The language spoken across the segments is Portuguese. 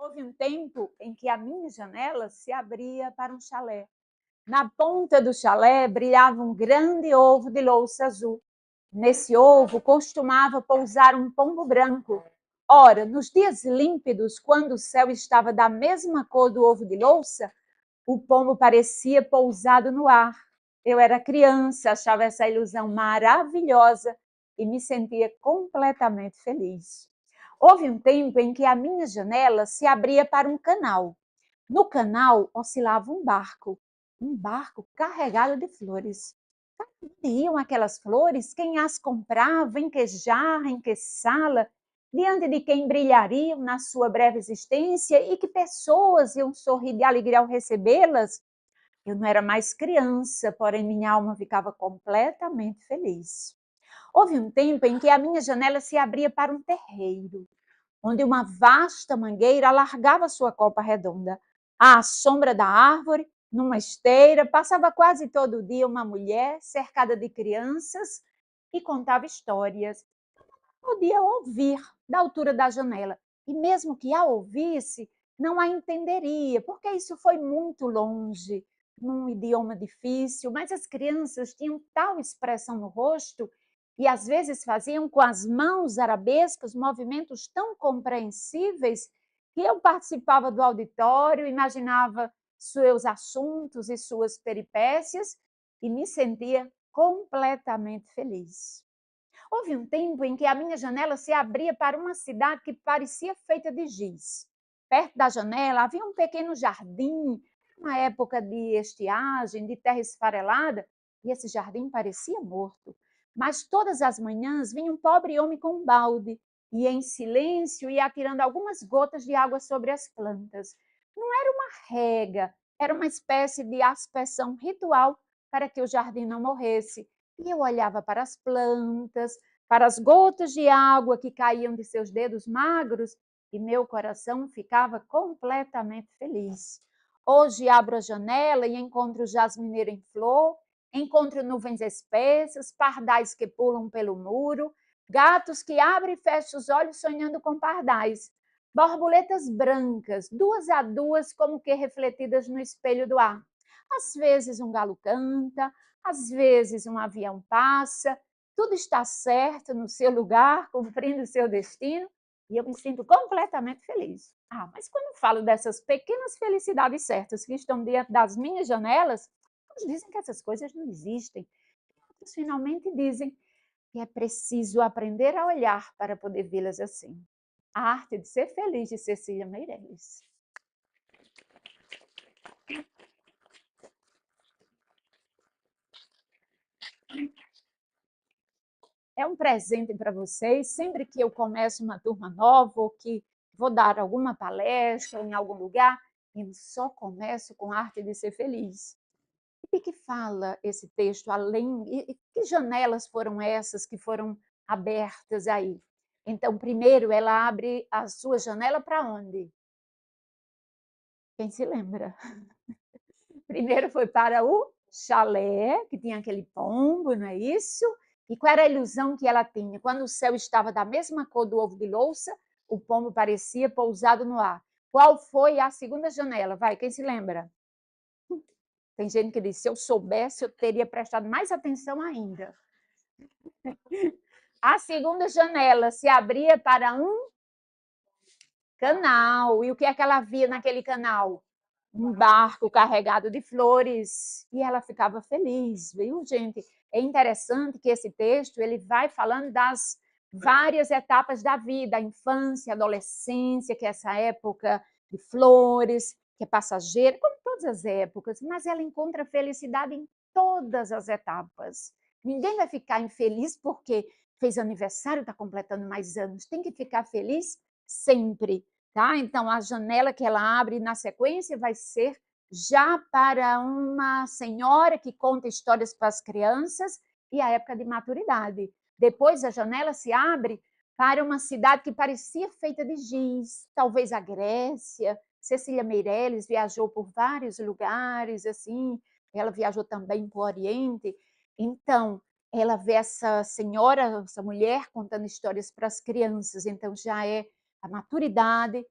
Houve um tempo em que a minha janela se abria para um chalé. Na ponta do chalé brilhava um grande ovo de louça azul. Nesse ovo costumava pousar um pombo branco. Ora, nos dias límpidos, quando o céu estava da mesma cor do ovo de louça, o pombo parecia pousado no ar. Eu era criança, achava essa ilusão maravilhosa e me sentia completamente feliz. Houve um tempo em que a minha janela se abria para um canal. No canal oscilava um barco carregado de flores. Onde iam aquelas flores? Quem as comprava? Em que jarra? Em que sala? Diante de quem brilhariam na sua breve existência? E que pessoas iam sorrir de alegria ao recebê-las? Eu não era mais criança, porém minha alma ficava completamente feliz. Houve um tempo em que a minha janela se abria para um terreiro, onde uma vasta mangueira alargava sua copa redonda. À sombra da árvore, numa esteira, passava quase todo dia uma mulher cercada de crianças e contava histórias. Podia ouvir da altura da janela, e mesmo que a ouvisse, não a entenderia, porque isso foi muito longe, num idioma difícil, mas as crianças tinham tal expressão no rosto e às vezes faziam com as mãos arabescas movimentos tão compreensíveis que eu participava do auditório, imaginava seus assuntos e suas peripécias e me sentia completamente feliz. Houve um tempo em que a minha janela se abria para uma cidade que parecia feita de giz. Perto da janela havia um pequeno jardim, uma época de estiagem, de terra esfarelada, e esse jardim parecia morto. Mas todas as manhãs vinha um pobre homem com um balde, e em silêncio ia atirando algumas gotas de água sobre as plantas. Não era uma rega, era uma espécie de aspersão ritual para que o jardim não morresse. E eu olhava para as plantas, para as gotas de água que caíam de seus dedos magros, e meu coração ficava completamente feliz. Hoje abro a janela e encontro jasmineiro em flor, encontro nuvens espessas, pardais que pulam pelo muro, gatos que abrem e fecham os olhos sonhando com pardais, borboletas brancas, duas a duas, como que refletidas no espelho do ar. Às vezes um galo canta, às vezes um avião passa, tudo está certo no seu lugar, cumprindo o seu destino, e eu me sinto completamente feliz. Mas quando falo dessas pequenas felicidades certas que estão diante das minhas janelas, uns dizem que essas coisas não existem. Outros finalmente dizem que é preciso aprender a olhar para poder vê-las assim. A arte de ser feliz, de Cecília Meirelles. É um presente para vocês, sempre que eu começo uma turma nova ou que vou dar alguma palestra em algum lugar, eu só começo com a arte de ser feliz. E de que fala esse texto além? E que janelas foram essas que foram abertas aí? Então, primeiro, ela abre a sua janela para onde? Quem se lembra? Primeiro foi para o chalé, que tinha aquele pombo, não é isso? E qual era a ilusão que ela tinha? Quando o céu estava da mesma cor do ovo de louça, o pombo parecia pousado no ar. Qual foi a segunda janela? Vai, quem se lembra? Tem gente que diz, se eu soubesse, eu teria prestado mais atenção ainda. A segunda janela se abria para um canal. E o que é que ela via naquele canal? Um barco carregado de flores, e ela ficava feliz, viu, gente? É interessante que esse texto ele vai falando das várias etapas da vida, a infância, a adolescência, que é essa época de flores, que é passageira, como todas as épocas, mas ela encontra felicidade em todas as etapas. Ninguém vai ficar infeliz porque fez aniversário, está completando mais anos. Tem que ficar feliz sempre. Tá? Então, a janela que ela abre na sequência vai ser já para uma senhora que conta histórias para as crianças e a época de maturidade. Depois, a janela se abre para uma cidade que parecia feita de giz, talvez a Grécia. Cecília Meirelles viajou por vários lugares, assim, ela viajou também para o Oriente. Então, ela vê essa senhora, essa mulher contando histórias para as crianças, então já é a maturidade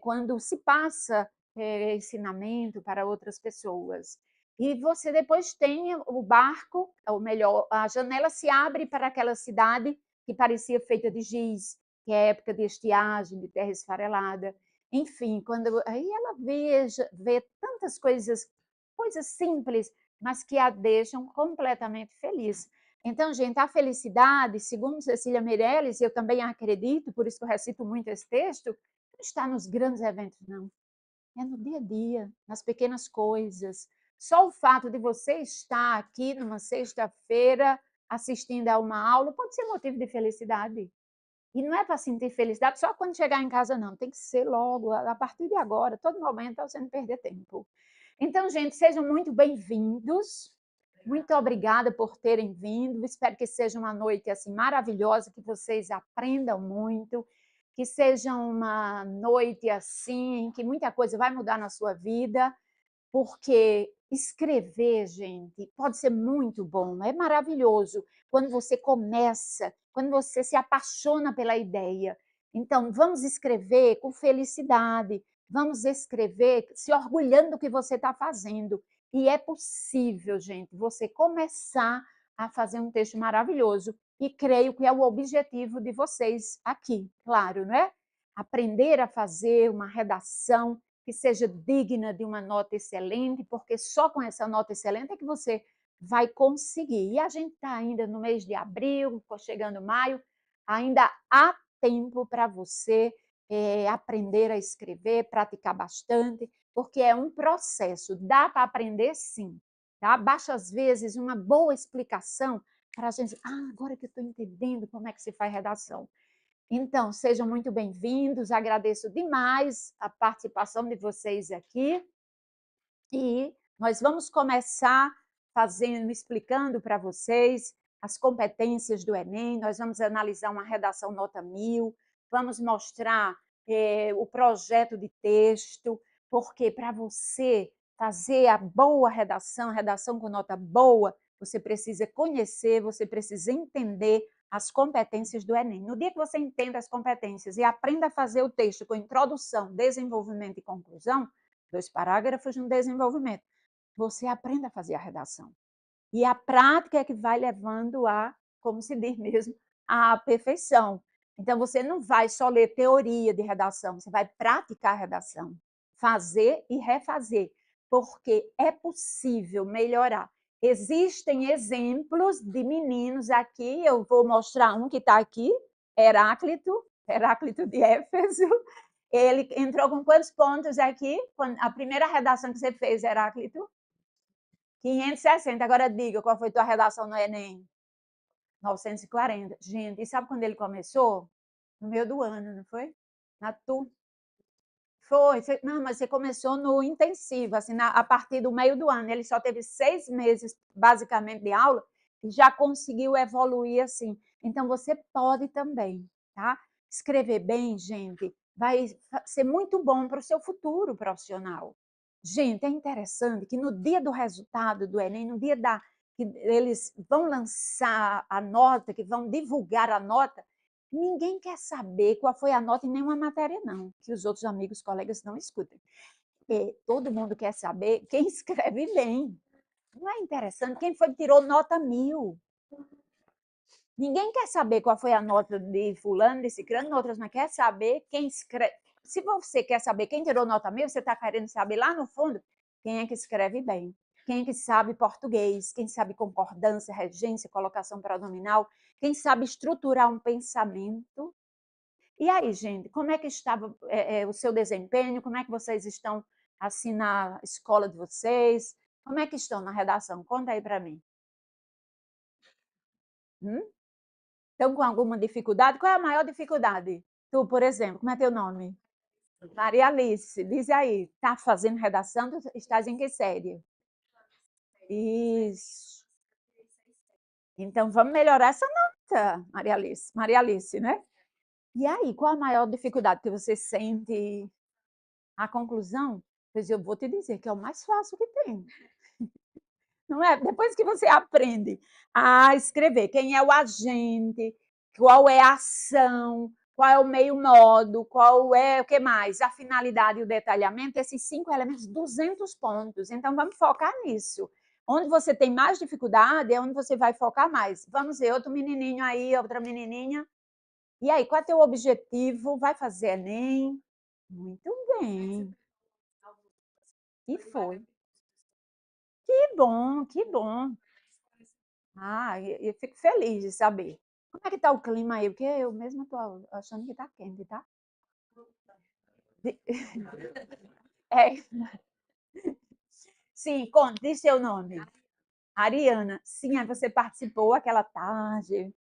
quando se passa ensinamento para outras pessoas. E você depois tem o barco, ou melhor, a janela se abre para aquela cidade que parecia feita de giz, que é época de estiagem, de terra esfarelada. Enfim, quando aí ela vê tantas coisas, coisas simples, mas que a deixam completamente feliz. Então, gente, a felicidade, segundo Cecília Meirelles, eu também acredito, por isso que eu recito muito esse texto, não está nos grandes eventos, não. É no dia a dia, nas pequenas coisas. Só o fato de você estar aqui numa sexta-feira assistindo a uma aula pode ser motivo de felicidade. E não é para sentir felicidade só quando chegar em casa, não. Tem que ser logo, a partir de agora, todo momento, para você não perder tempo. Então, gente, sejam muito bem-vindos. Muito obrigada por terem vindo. Espero que seja uma noite assim maravilhosa, que vocês aprendam muito, que seja uma noite assim, em que muita coisa vai mudar na sua vida, porque escrever, gente, pode ser muito bom, é maravilhoso quando você começa, quando você se apaixona pela ideia. Então, vamos escrever com felicidade, vamos escrever se orgulhando do que você está fazendo. E é possível, gente, você começar a fazer um texto maravilhoso. E creio que é o objetivo de vocês aqui, claro, né? Aprender a fazer uma redação que seja digna de uma nota excelente, porque só com essa nota excelente é que você vai conseguir. E a gente está ainda no mês de abril, chegando maio, ainda há tempo para você aprender a escrever, praticar bastante, porque é um processo, dá para aprender sim. Tá? Basta, às vezes, uma boa explicação para a gente, agora que eu estou entendendo como é que se faz redação. Então, sejam muito bem-vindos, agradeço demais a participação de vocês aqui e nós vamos começar explicando para vocês as competências do Enem, nós vamos analisar uma redação nota 1000, vamos mostrar o projeto de texto, porque para você fazer a boa redação, redação com nota boa, você precisa conhecer, você precisa entender as competências do Enem. No dia que você entenda as competências e aprenda a fazer o texto com introdução, desenvolvimento e conclusão, 2 parágrafos no desenvolvimento, você aprenda a fazer a redação. E a prática é que vai levando a, como se diz mesmo, à perfeição. Então, você não vai só ler teoria de redação, você vai praticar a redação, fazer e refazer, porque é possível melhorar. Existem exemplos de meninos aqui, eu vou mostrar um que está aqui, Heráclito de Éfeso. Ele entrou com quantos pontos aqui? A primeira redação que você fez, Heráclito? 560. Agora diga qual foi a tua redação no Enem? 940. Gente, e sabe quando ele começou? No meio do ano, não foi? Na turma. Foi. Não, mas você começou no intensivo, assim, a partir do meio do ano. Ele só teve 6 meses, basicamente, de aula e já conseguiu evoluir assim. Então, você pode também, tá? Escrever bem, gente, vai ser muito bom para o seu futuro profissional. Gente, é interessante que no dia do resultado do Enem, no dia que eles vão lançar a nota, que vão divulgar a nota, ninguém quer saber qual foi a nota em nenhuma matéria, não, que os outros amigos, colegas não escutem. Todo mundo quer saber quem escreve bem. Não é interessante? Quem foi que tirou nota 1000? Ninguém quer saber qual foi a nota de fulano, de ciclano, outras não quer saber quem escreve. Se você quer saber quem tirou nota 1000, você está querendo saber lá no fundo quem é que escreve bem, quem é que sabe português, quem sabe concordância, regência, colocação pronominal, quem sabe estruturar um pensamento. E aí, gente, como é que estava o seu desempenho? Como é que vocês estão assim na escola de vocês? Como é que estão na redação? Conta aí para mim. Estão com alguma dificuldade? Qual é a maior dificuldade? Tu, por exemplo, como é teu nome? Maria Alice, diz aí, está fazendo redação? Tu estás em que série? Isso. Então, vamos melhorar essa nota, Maria Alice. Maria Alice, né? E aí, qual a maior dificuldade que você sente? A conclusão? Pois eu vou te dizer que é o mais fácil que tem. Não é? Depois que você aprende a escrever quem é o agente, qual é a ação, qual é o meio modo, qual é o que mais? A finalidade e o detalhamento, esses 5 elementos, 200 pontos. Então, vamos focar nisso. Onde você tem mais dificuldade é onde você vai focar mais. Vamos ver, outro menininho aí, outra menininha. E aí, qual é o teu objetivo? Vai fazer Enem? Muito bem. E foi. Que bom, que bom. Ah, eu fico feliz de saber. Como é que tá o clima aí? Porque eu mesma tô achando que tá quente, tá? É, sim, conte, diz seu nome. Ariana. Sim, aí você participou aquela tarde.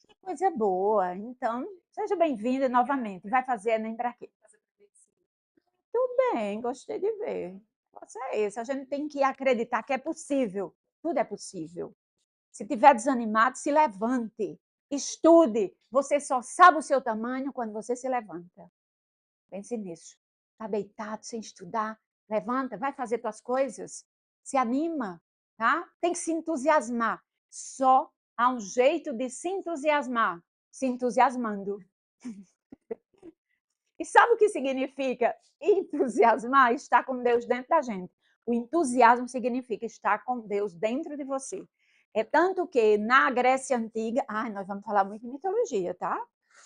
Que coisa boa. Então, seja bem-vinda novamente. Vai fazer Enem para quê? Tudo bem, gostei de ver. Você é esse. A gente tem que acreditar que é possível. Tudo é possível. Se estiver desanimado, se levante. Estude. Você só sabe o seu tamanho quando você se levanta. Pense nisso. Está deitado sem estudar? Levanta, vai fazer tuas coisas. Se anima, tá? Tem que se entusiasmar. Só há um jeito de se entusiasmar, se entusiasmando. E sabe o que significa entusiasmar? Estar com Deus dentro da gente. O entusiasmo significa estar com Deus dentro de você. É tanto que na Grécia Antiga, nós vamos falar muito de mitologia, tá?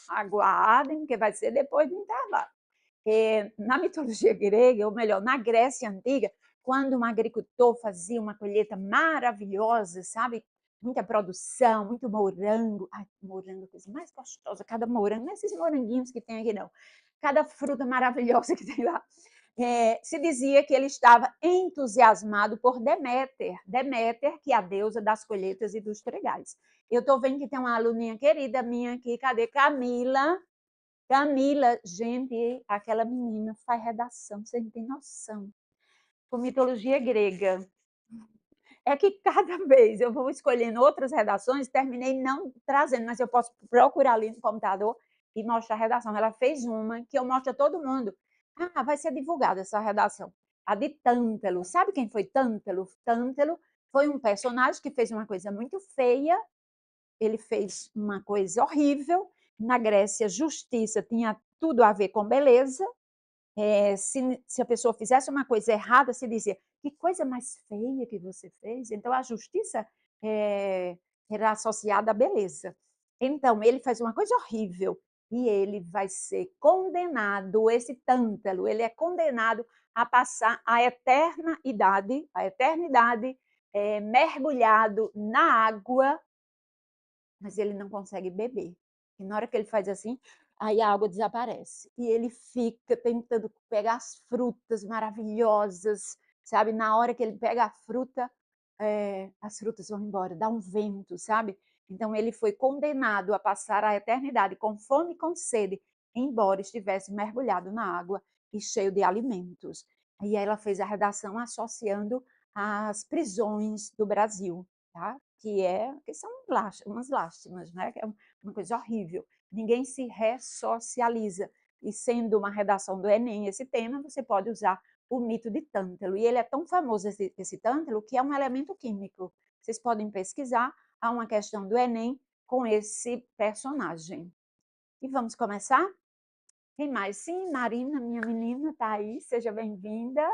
Aguardem, que vai ser depois do intervalo. Na mitologia grega, ou melhor, na Grécia Antiga, quando um agricultor fazia uma colheita maravilhosa, sabe? Muita produção, muito morango. Ai, morango, a coisa mais gostosa, cada morango, não é esses moranguinhos que tem aqui, não. Cada fruta maravilhosa que tem lá. Se dizia que ele estava entusiasmado por Deméter. Deméter, que é a deusa das colheitas e dos tregais. Eu estou vendo que tem uma aluninha querida minha aqui, cadê Camila? Camila, gente, aquela menina faz redação, você não tem noção. Com mitologia grega. É que cada vez eu vou escolhendo outras redações, terminei não trazendo, mas eu posso procurar ali no computador e mostrar a redação. Ela fez uma que eu mostro a todo mundo. Vai ser divulgada essa redação. A de Tântalo. Sabe quem foi Tântalo? Tântalo foi um personagem que fez uma coisa muito feia, ele fez uma coisa horrível. Na Grécia, justiça tinha tudo a ver com beleza. Se a pessoa fizesse uma coisa errada, se dizia, que coisa mais feia que você fez. Então, a justiça era associada à beleza. Então, ele faz uma coisa horrível e ele vai ser condenado, esse Tântalo, ele é condenado a passar a eternidade mergulhado na água, mas ele não consegue beber. E na hora que ele faz assim, aí a água desaparece. E ele fica tentando pegar as frutas maravilhosas, sabe? Na hora que ele pega a fruta, as frutas vão embora, dá um vento, sabe? Então ele foi condenado a passar a eternidade com fome e com sede, embora estivesse mergulhado na água e cheio de alimentos. E ela fez a redação associando as prisões do Brasil, tá? Que são umas lástimas, né? Que é uma coisa horrível. Ninguém se ressocializa. E sendo uma redação do Enem esse tema, você pode usar o mito de Tântalo. E ele é tão famoso, esse Tântalo, que é um elemento químico. Vocês podem pesquisar, há uma questão do Enem com esse personagem. E vamos começar? Tem mais? Sim, Marina, minha menina, está aí, seja bem-vinda.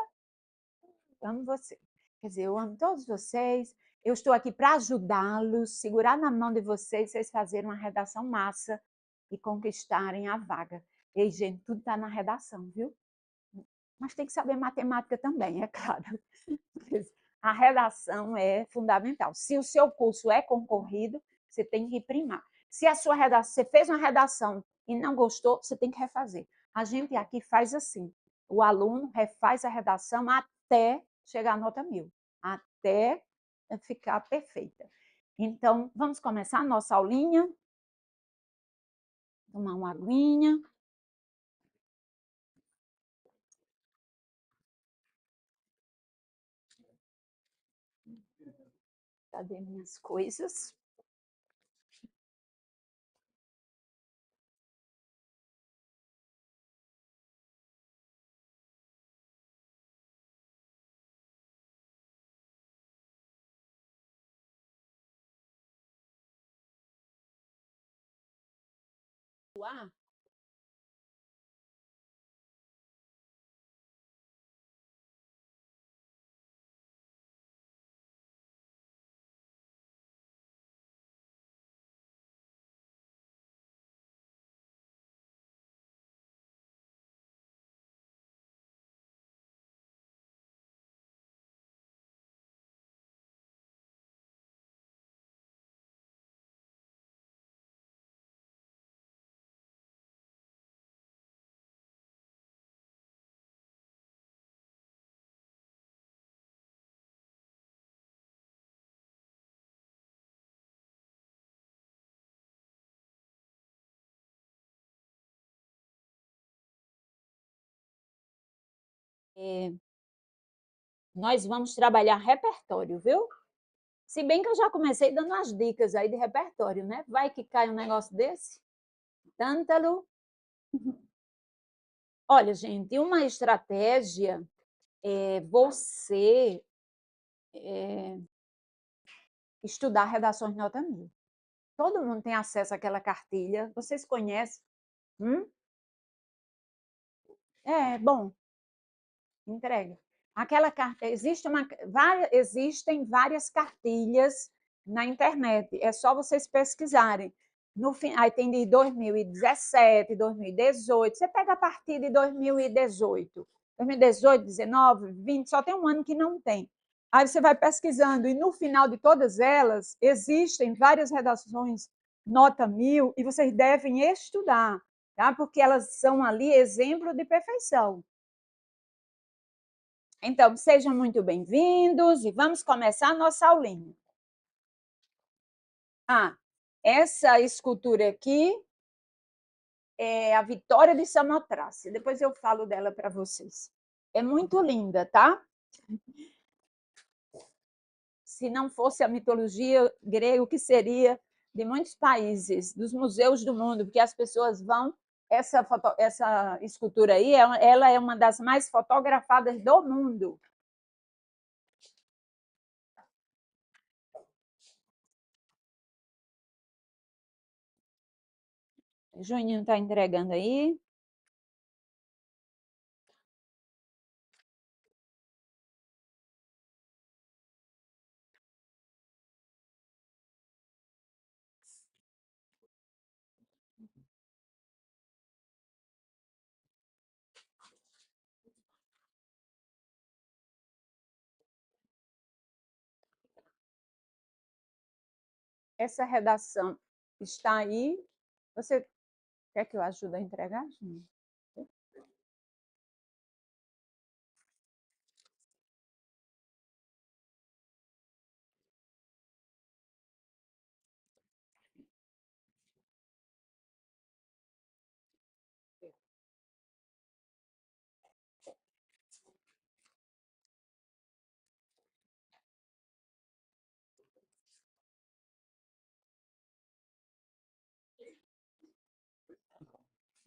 Amo você. Quer dizer, eu amo todos vocês. Eu estou aqui para ajudá-los, segurar na mão de vocês, vocês fazerem uma redação massa e conquistarem a vaga. Ei, gente, tudo está na redação, viu? Mas tem que saber matemática também, é claro. A redação é fundamental. Se o seu curso é concorrido, você tem que primar. Se a sua redação, você fez uma redação e não gostou, você tem que refazer. A gente aqui faz assim: o aluno refaz a redação até chegar à nota 1000, até ficar perfeita. Então, vamos começar a nossa aulinha. Tomar uma aguinha. Cadê minhas coisas? nós vamos trabalhar repertório, viu? Se bem que eu já comecei dando as dicas aí de repertório, né? Vai que cai um negócio desse. Tântalo. Olha, gente, uma estratégia é você estudar redações nota 1000. Todo mundo tem acesso àquela cartilha. Vocês conhecem? Bom, entrega. Aquela carta, existem várias cartilhas na internet. É só vocês pesquisarem. No fim, aí tem de 2017, 2018. Você pega a partir de 2018. 2018, 19, 20, só tem um ano que não tem. Aí você vai pesquisando e no final de todas elas existem várias redações nota 1000 e vocês devem estudar, tá? Porque elas são ali exemplo de perfeição. Então, sejam muito bem-vindos e vamos começar a nossa aulinha. Essa escultura aqui é a Vitória de Samotrace. Depois eu falo dela para vocês. É muito linda, tá? Se não fosse a mitologia grega, o que seria de muitos países, dos museus do mundo, porque as pessoas vão... Essa escultura aí, ela é uma das mais fotografadas do mundo. Juninho está entregando aí. Essa redação está aí. Você quer que eu ajude a entregar, Juninho?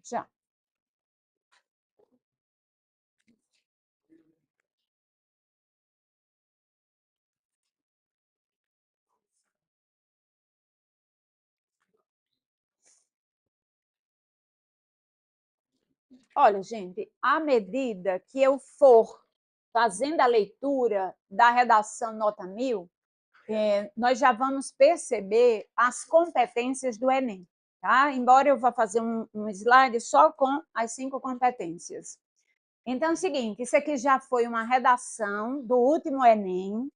Já. Olha, gente, à medida que eu for fazendo a leitura da redação nota 1000, nós já vamos perceber as competências do Enem, tá? Embora eu vá fazer um slide só com as 5 competências. Então, é o seguinte, isso aqui já foi uma redação do último Enem,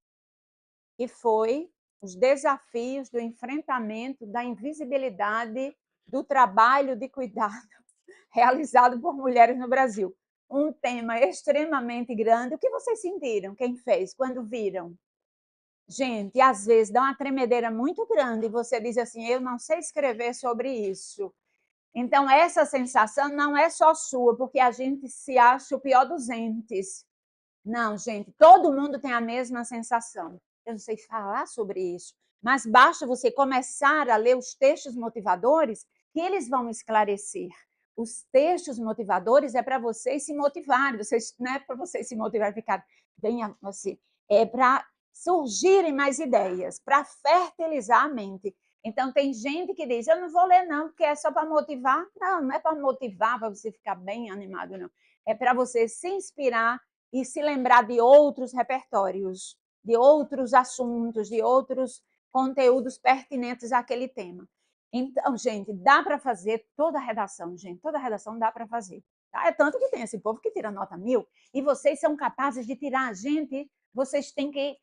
que foi os desafios do enfrentamento da invisibilidade do trabalho de cuidado realizado por mulheres no Brasil. Um tema extremamente grande. O que vocês sentiram, quem fez, quando viram? Gente, às vezes dá uma tremedeira muito grande e você diz assim, eu não sei escrever sobre isso. Então, essa sensação não é só sua, porque a gente se acha o pior dos entes. Não, gente, todo mundo tem a mesma sensação. Eu não sei falar sobre isso, mas basta você começar a ler os textos motivadores que eles vão esclarecer. Os textos motivadores é para vocês se motivarem, vocês, não é para vocês se motivarem, ficar bem assim, é para surgirem mais ideias, para fertilizar a mente. Então, tem gente que diz, eu não vou ler não, porque é só para motivar. Não, não é para motivar, para você ficar bem animado, não. É para você se inspirar e se lembrar de outros repertórios, de outros assuntos, de outros conteúdos pertinentes àquele tema. Então, gente, dá para fazer toda a redação, gente, toda a redação dá para fazer. Tá? É tanto que tem esse povo que tira nota 1000 e vocês são capazes de tirar. Gente, vocês têm que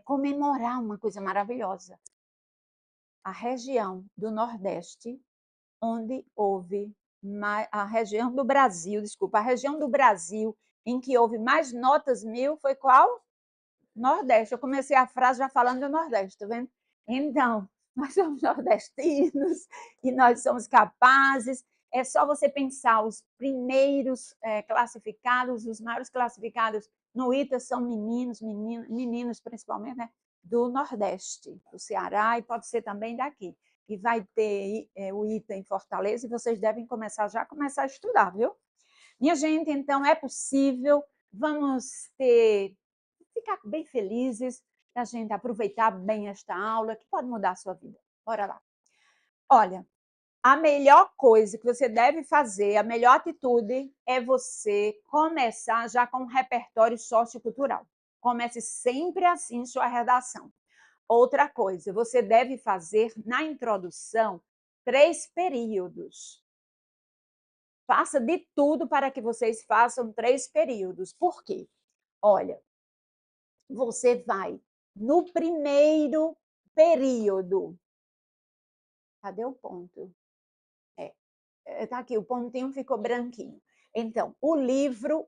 comemorar uma coisa maravilhosa. A região do Nordeste, onde houve a região do Brasil, desculpa, a região do Brasil em que houve mais notas 1000 foi qual? Nordeste. Eu comecei a frase já falando do Nordeste, tá vendo? Então, nós somos nordestinos e nós somos capazes. é só você pensar, os primeiros classificados, os maiores classificados no ITA são meninos principalmente, né? Do Nordeste, do Ceará, e pode ser também daqui. E vai ter o ITA em Fortaleza, e vocês devem começar a estudar, viu? Minha gente, então é possível, vamos ficar bem felizes, a gente aproveitar bem esta aula, que pode mudar a sua vida. Bora lá. Olha, a melhor coisa que você deve fazer, a melhor atitude é você começar já com um repertório sociocultural. Comece sempre assim sua redação. Outra coisa, você deve fazer na introdução 3 períodos. Faça de tudo para que vocês façam 3 períodos. Por quê? Olha, você vai no primeiro período. Cadê o ponto? Tá aqui, o pontinho ficou branquinho. Então, o livro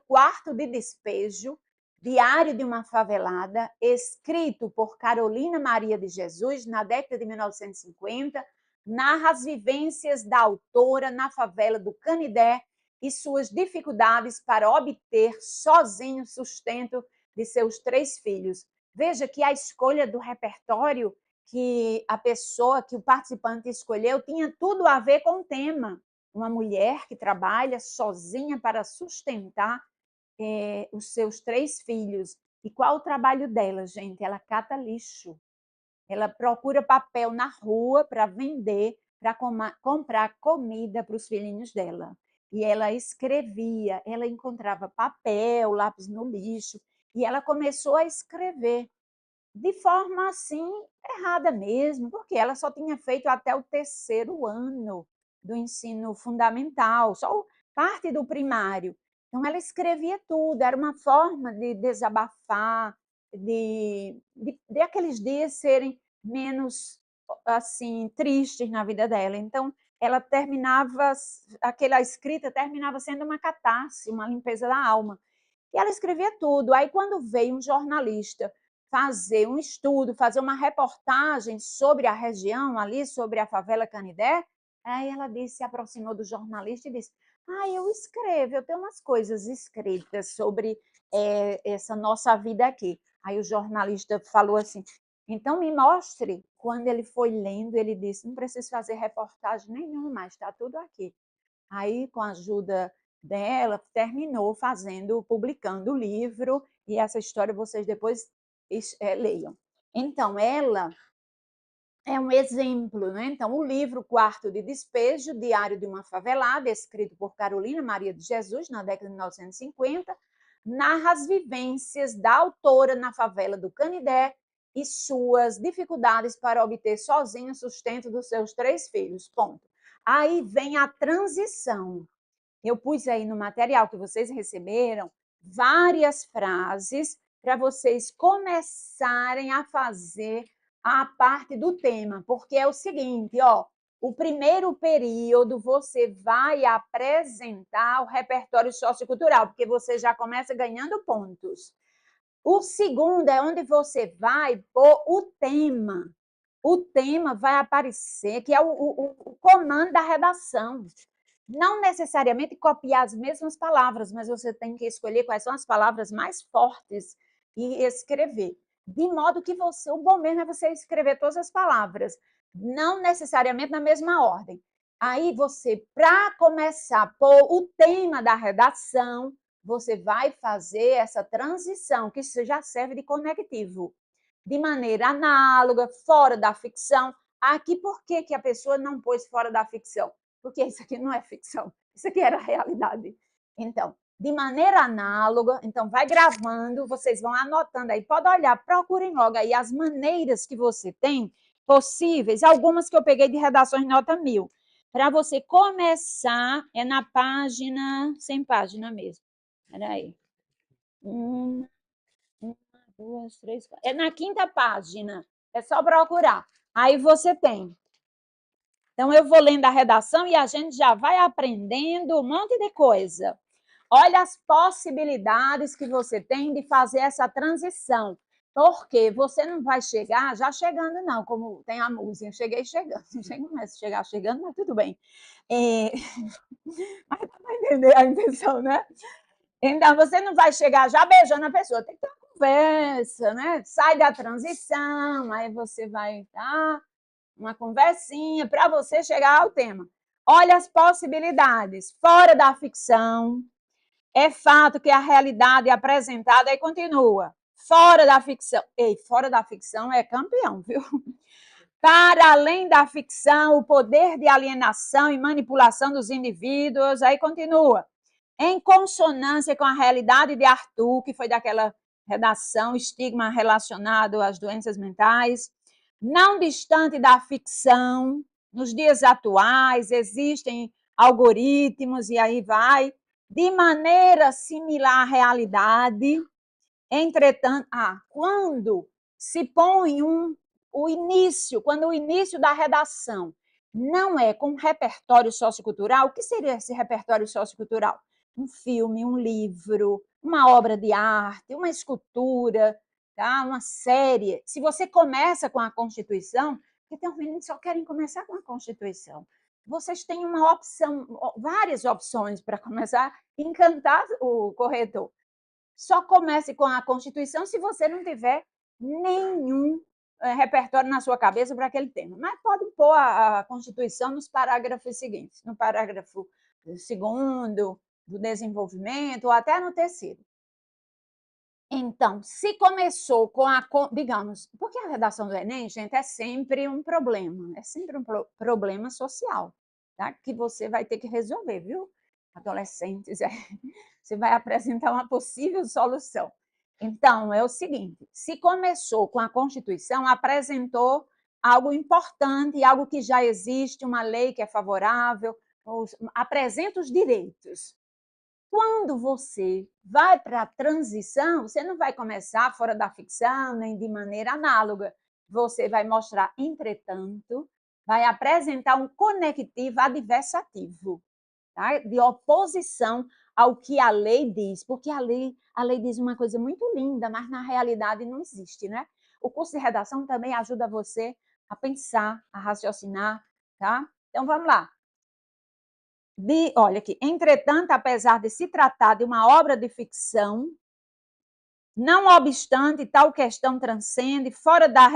Quarto de Despejo, Diário de uma Favelada, escrito por Carolina Maria de Jesus, na década de 1950, narra as vivências da autora na favela do Canidé e suas dificuldades para obter sozinho sustento de seus 3 filhos. Veja que a escolha do repertório que a pessoa, que o participante escolheu, tinha tudo a ver com o tema. Uma mulher que trabalha sozinha para sustentar os seus 3 filhos. E qual o trabalho dela, gente? Ela cata lixo. Ela procura papel na rua para vender, para comprar comida para os filhinhos dela. E ela escrevia, ela encontrava papel, lápis no lixo, e ela começou a escrever de forma assim errada mesmo, porque ela só tinha feito até o 3º ano do ensino fundamental, só parte do primário. Então ela escrevia tudo, era uma forma de desabafar, de aqueles dias serem menos assim tristes na vida dela. Então ela terminava, aquela escrita terminava sendo uma catarse, uma limpeza da alma. E ela escrevia tudo. Aí quando veio um jornalista fazer um estudo, fazer uma reportagem sobre a região ali, sobre a favela Canidé, aí ela se aproximou do jornalista e disse: eu escrevo, eu tenho umas coisas escritas sobre essa nossa vida aqui. Aí o jornalista falou assim: então me mostre. Quando ele foi lendo, ele disse: não preciso fazer reportagem nenhuma mais, está tudo aqui. Aí, com a ajuda dela, terminou publicando o livro, e essa história vocês depois leiam. Então, ela é um exemplo, né? Então, o livro Quarto de Despejo, Diário de uma Favelada, escrito por Carolina Maria de Jesus, na década de 1950, narra as vivências da autora na favela do Canidé e suas dificuldades para obter sozinha o sustento dos seus 3 filhos. Ponto. Aí vem a transição. Eu pus aí no material que vocês receberam várias frases para vocês começarem a fazer a parte do tema, porque é o seguinte, ó, o primeiro período você vai apresentar o repertório sociocultural, porque você já começa ganhando pontos. O segundo é onde você vai pôr o tema. O tema vai aparecer, que é o comando da redação. Não necessariamente copiar as mesmas palavras, mas você tem que escolher quais são as palavras mais fortes e escrever. De modo que o bom mesmo é você escrever todas as palavras, não necessariamente na mesma ordem. Aí você, para começar a pôr o tema da redação, você vai fazer essa transição, que isso já serve de conectivo, de maneira análoga, fora da ficção. Aqui, por que a pessoa não pôs fora da ficção? Porque isso aqui não é ficção, isso aqui era realidade. Então, de maneira análoga, então vai gravando, vocês vão anotando aí, pode olhar, procurem logo aí as maneiras que você tem possíveis, algumas que eu peguei de redações nota 1000, para você começar, é na página, sem página mesmo, peraí, 2, 3, 4. É na 5ª página. É só procurar. Aí você tem. Então, eu vou lendo a redação e a gente já vai aprendendo um monte de coisa. Olha as possibilidades que você tem de fazer essa transição. Porque você não vai chegar já chegando, não, como tem a música, cheguei chegando. Não começa a chegar chegando, mas tudo bem. Mas dá para entender a intenção, né? Então, você não vai chegar já beijando a pessoa, tem que ter uma conversa, né? Sai da transição, aí você vai dar uma conversinha para você chegar ao tema. Olha as possibilidades. Fora da ficção, é fato que a realidade é apresentada e continua. Fora da ficção. Ei, fora da ficção é campeão, viu? Para além da ficção, o poder de alienação e manipulação dos indivíduos, aí continua. Em consonância com a realidade de Arthur, que foi daquela redação Estigma relacionado às doenças mentais, não distante da ficção, nos dias atuais existem algoritmos e aí vai, de maneira similar à realidade. Entretanto, quando se põe quando o início da redação não é com repertório sociocultural, o que seria esse repertório sociocultural? Um filme, um livro, uma obra de arte, uma escultura, tá? Uma série. Se você começa com a Constituição, porque tem uns meninos que só querem começar com a Constituição. Vocês têm uma opção, várias opções para começar a encantar o corretor. Só comece com a Constituição se você não tiver nenhum repertório na sua cabeça para aquele tema. Mas pode pôr a Constituição nos parágrafos seguintes, no parágrafo segundo, do desenvolvimento, ou até no terceiro. Então, se começou com digamos, porque a redação do Enem, gente, é sempre um problema, é sempre um problema social, tá? Que você vai ter que resolver, viu? Adolescentes, você vai apresentar uma possível solução. Então, é o seguinte: se começou com a Constituição, apresentou algo importante, algo que já existe, uma lei que é favorável, apresenta os direitos. Quando você vai para a transição, você não vai começar fora da ficção, nem de maneira análoga. Você vai mostrar, entretanto, vai apresentar um conectivo adversativo, tá? De oposição ao que a lei diz, porque a lei diz uma coisa muito linda, mas na realidade não existe, né? O curso de redação também ajuda você a pensar, a raciocinar, tá? Então vamos lá. Olha aqui, entretanto, apesar de se tratar de uma obra de ficção, não obstante, tal questão transcende fora da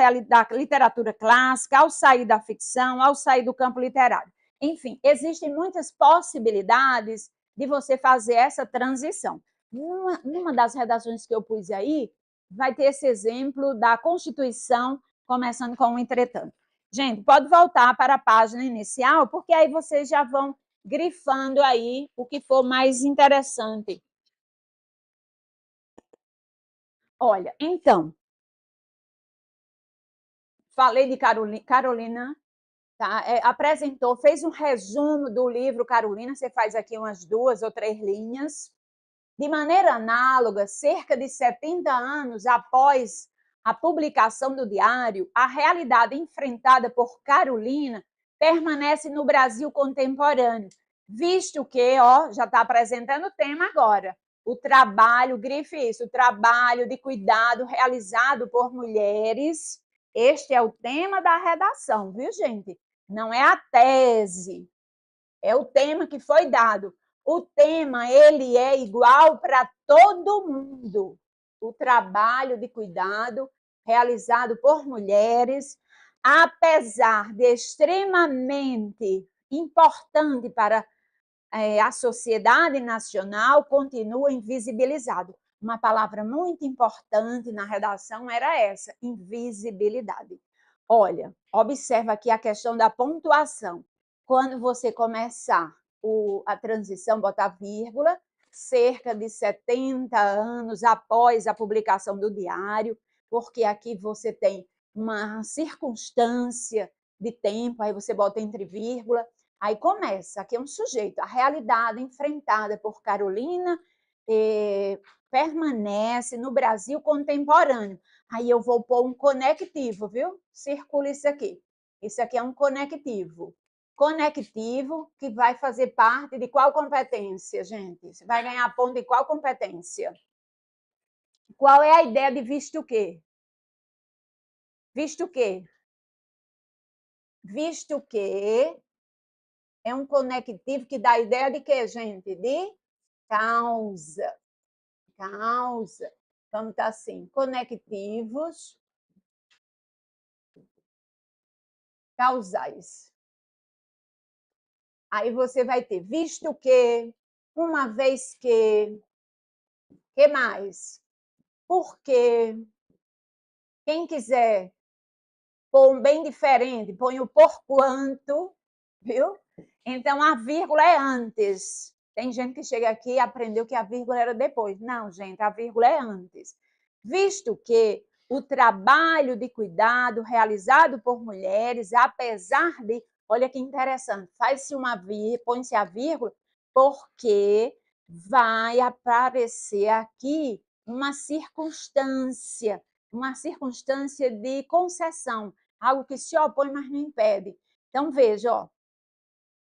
literatura clássica, ao sair da ficção, ao sair do campo literário. Enfim, existem muitas possibilidades de você fazer essa transição. Numa das redações que eu pus aí, vai ter esse exemplo da Constituição, começando com o entretanto. Gente, pode voltar para a página inicial, porque aí vocês já vão grifando aí o que for mais interessante. Olha, então, falei de Carolina, tá? Apresentou, fez um resumo do livro Carolina, você faz aqui umas 2 ou 3 linhas. De maneira análoga, cerca de 70 anos após a publicação do diário, a realidade enfrentada por Carolina permanece no Brasil contemporâneo, visto que, já está apresentando o tema agora, o trabalho, grife isso, o trabalho de cuidado realizado por mulheres. Este é o tema da redação, viu, gente? Não é a tese, é o tema que foi dado. O tema, ele é igual para todo mundo. O trabalho de cuidado realizado por mulheres, apesar de extremamente importante para a sociedade nacional, continua invisibilizado. Uma palavra muito importante na redação era essa, invisibilidade. Olha, observa aqui a questão da pontuação. Quando você começar a transição, botar vírgula, cerca de 70 anos após a publicação do diário, porque aqui você tem uma circunstância de tempo, aí você bota entre vírgula, aí começa, aqui é um sujeito, a realidade enfrentada por Carolina permanece no Brasil contemporâneo. Aí eu vou pôr um conectivo, viu? Circula isso aqui. Isso aqui é um conectivo. Conectivo que vai fazer parte de qual competência, gente? Você vai ganhar ponto de qual competência? Qual é a ideia de visto o quê? Visto que é um conectivo que dá a ideia de quê, gente? De causa. Causa. Vamos estar assim, conectivos causais. Aí você vai ter visto que, uma vez que mais? Porque quem quiser pôr um bem diferente, põe o porquanto, viu? Então a vírgula é antes. Tem gente que chega aqui e aprendeu que a vírgula era depois. Não, gente, a vírgula é antes. Visto que o trabalho de cuidado realizado por mulheres, apesar de, olha que interessante, faz-se uma vírgula, põe-se a vírgula, porque vai aparecer aqui uma circunstância de concessão, algo que se opõe, mas não impede. Então, veja, ó,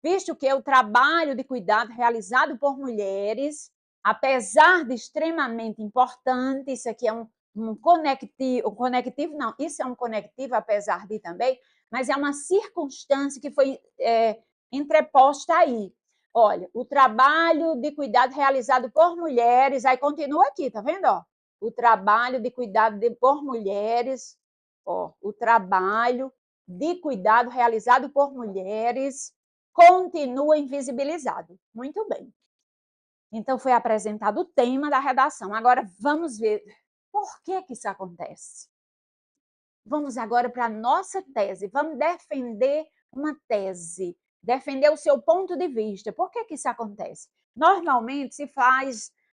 visto que o trabalho de cuidado realizado por mulheres, apesar de extremamente importante, isso aqui é um conectivo, não, isso é um conectivo, apesar de também, mas é uma circunstância que foi entreposta aí. Olha, o trabalho de cuidado realizado por mulheres, aí continua aqui, tá vendo? Ó? O trabalho de cuidado por mulheres, ó, o trabalho de cuidado realizado por mulheres continua invisibilizado. Muito bem. Então, foi apresentado o tema da redação. Agora, vamos ver por que isso acontece. Vamos agora para a nossa tese. Vamos defender uma tese, defender o seu ponto de vista. Por que isso acontece? Normalmente,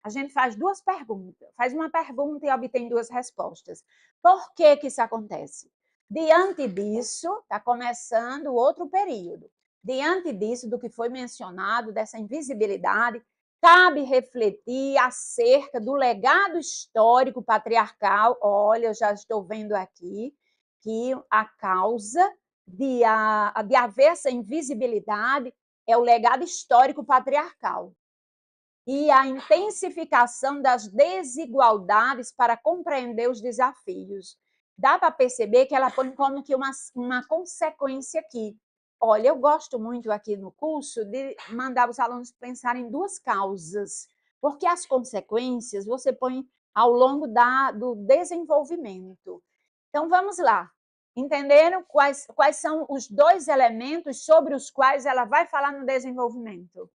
a gente faz duas perguntas. Faz uma pergunta e obtém duas respostas. Por que isso acontece? Diante disso, está começando outro período. Diante disso, do que foi mencionado, dessa invisibilidade, cabe refletir acerca do legado histórico patriarcal. Olha, eu já estou vendo aqui que a causa de haver essa invisibilidade é o legado histórico patriarcal e a intensificação das desigualdades para compreender os desafios. Dá para perceber que ela põe como que uma consequência aqui. Olha, eu gosto muito aqui no curso de mandar os alunos pensarem em duas causas, porque as consequências você põe ao longo do desenvolvimento. Então, vamos lá. Entenderam quais são os dois elementos sobre os quais ela vai falar no desenvolvimento?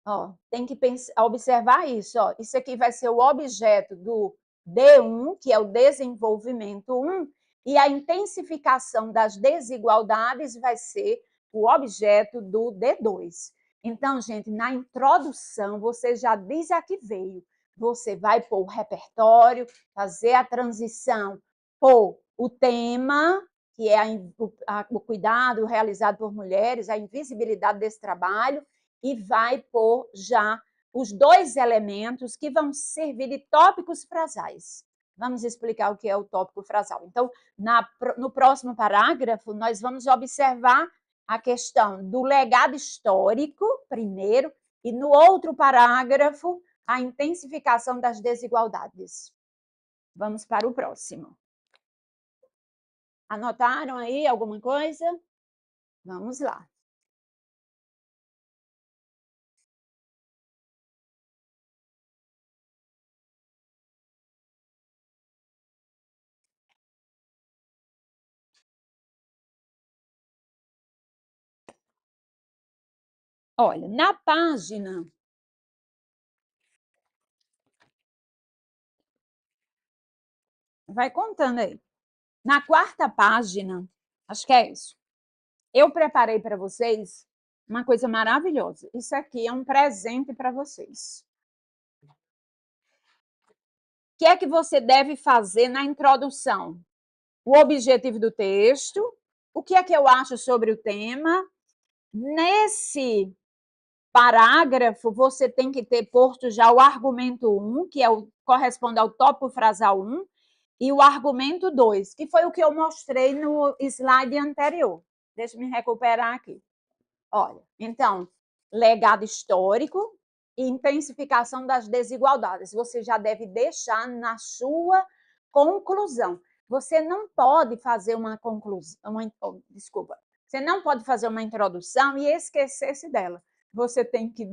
Ó, tem que observar isso. Ó. Isso aqui vai ser o objeto do D1, que é o desenvolvimento 1, e a intensificação das desigualdades vai ser o objeto do D2. Então, gente, na introdução, você já diz a que veio. Você vai pôr o repertório, fazer a transição, pôr o tema, que é o cuidado realizado por mulheres, a invisibilidade desse trabalho, e vai pôr já os dois elementos que vão servir de tópicos frasais. Vamos explicar o que é o tópico frasal. Então, no próximo parágrafo, nós vamos observar a questão do legado histórico, primeiro, e no outro parágrafo, a intensificação das desigualdades. Vamos para o próximo. Anotaram aí alguma coisa? Vamos lá. Olha, na página... Vai contando aí. Na quarta página, acho que é isso, eu preparei para vocês uma coisa maravilhosa. Isso aqui é um presente para vocês. O que é que você deve fazer na introdução? O objetivo do texto, o que é que eu acho sobre o tema. Nesse parágrafo, você tem que ter posto já o argumento 1, que corresponde ao tópico frasal 1, e o argumento 2, que foi o que eu mostrei no slide anterior. Deixa eu me recuperar aqui. Olha, então, legado histórico e intensificação das desigualdades. Você já deve deixar na sua conclusão. você não pode fazer uma conclusão, desculpa, você não pode fazer uma introdução e esquecer-se dela. Você tem que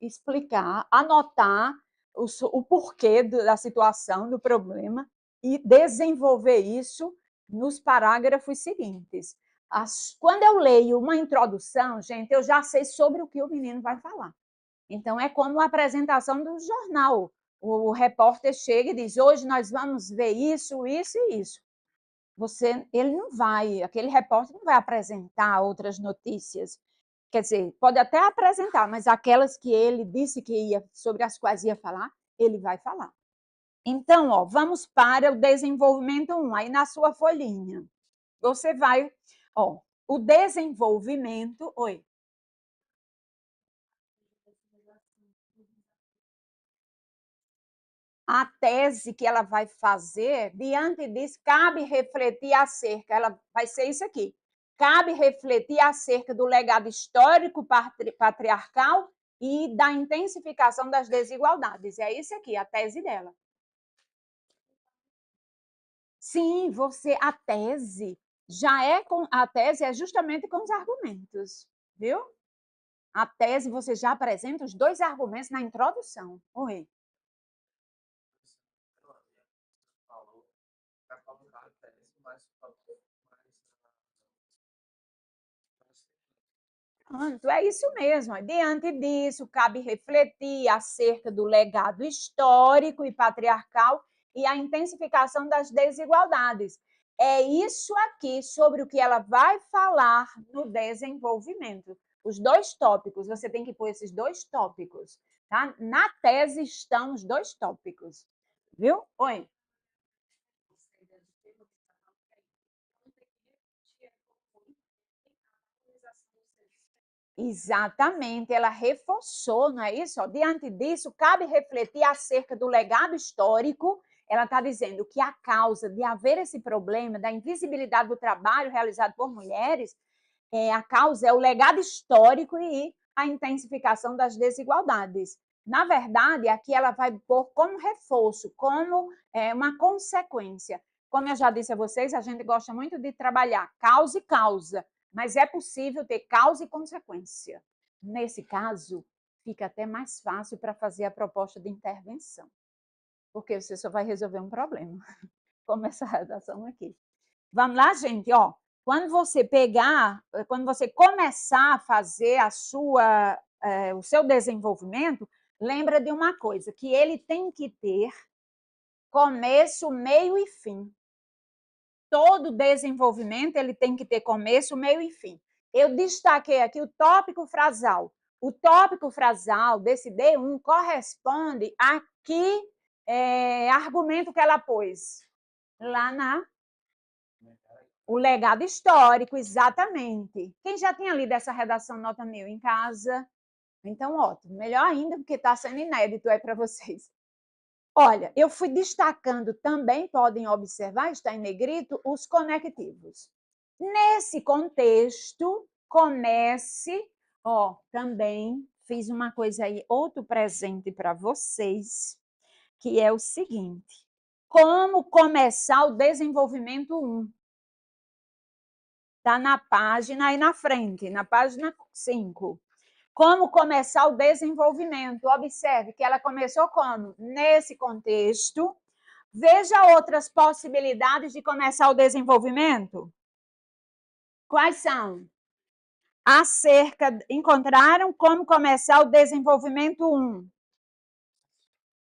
explicar, anotar o porquê da situação, do problema, e desenvolver isso nos parágrafos seguintes. Quando eu leio uma introdução, gente, eu já sei sobre o que o menino vai falar. Então, é como a apresentação do jornal. O repórter chega e diz: hoje nós vamos ver isso, isso e isso. Ele não vai, aquele repórter não vai apresentar outras notícias. Quer dizer, pode até apresentar, mas aquelas que ele disse que ia, sobre as quais ia falar, ele vai falar. Então, ó, vamos para o desenvolvimento 1, aí na sua folhinha. Você vai, ó, o desenvolvimento. Oi. A tese que ela vai fazer, diante disso, cabe refletir acerca, ela vai ser isso aqui, cabe refletir acerca do legado histórico patriarcal e da intensificação das desigualdades. É isso aqui, a tese dela. Sim, a tese a tese é justamente com os argumentos, viu? A tese você já apresenta os 2 argumentos na introdução. Oi. Pronto, é isso mesmo. Diante disso, cabe refletir acerca do legado histórico e patriarcal e a intensificação das desigualdades. É isso aqui sobre o que ela vai falar no desenvolvimento. Os 2 tópicos, você tem que pôr esses 2 tópicos. Tá? Na tese estão os 2 tópicos. Viu? Oi. Exatamente, ela reforçou, não é isso? Diante disso, cabe refletir acerca do legado histórico. Ela está dizendo que a causa de haver esse problema da invisibilidade do trabalho realizado por mulheres, a causa é o legado histórico e a intensificação das desigualdades. Na verdade, aqui ela vai pôr como reforço, como uma consequência. Como eu já disse a vocês, a gente gosta muito de trabalhar causa e causa, mas é possível ter causa e consequência. Nesse caso, fica até mais fácil para fazer a proposta de intervenção, porque você só vai resolver um problema, como essa redação aqui. Vamos lá, gente, ó. Quando você começar a fazer o seu desenvolvimento, lembra de uma coisa, que ele tem que ter começo, meio e fim. Todo desenvolvimento ele tem que ter começo, meio e fim. Eu destaquei aqui o tópico frasal. O tópico frasal desse D1 corresponde a que argumento que ela pôs? Lá o legado histórico, exatamente. Quem já tinha lido essa redação nota 1000 em casa? Então, ótimo. Melhor ainda, porque está sendo inédito aí para vocês. Olha, eu fui destacando também, podem observar, está em negrito, os conectivos. Nesse contexto, também fiz uma coisa aí, outro presente para vocês, que é o seguinte: como começar o desenvolvimento 1. Está na página aí na frente, na página 5. Como começar o desenvolvimento? Observe que ela começou como? Nesse contexto. Veja outras possibilidades de começar o desenvolvimento. Quais são? Encontraram como começar o desenvolvimento 1.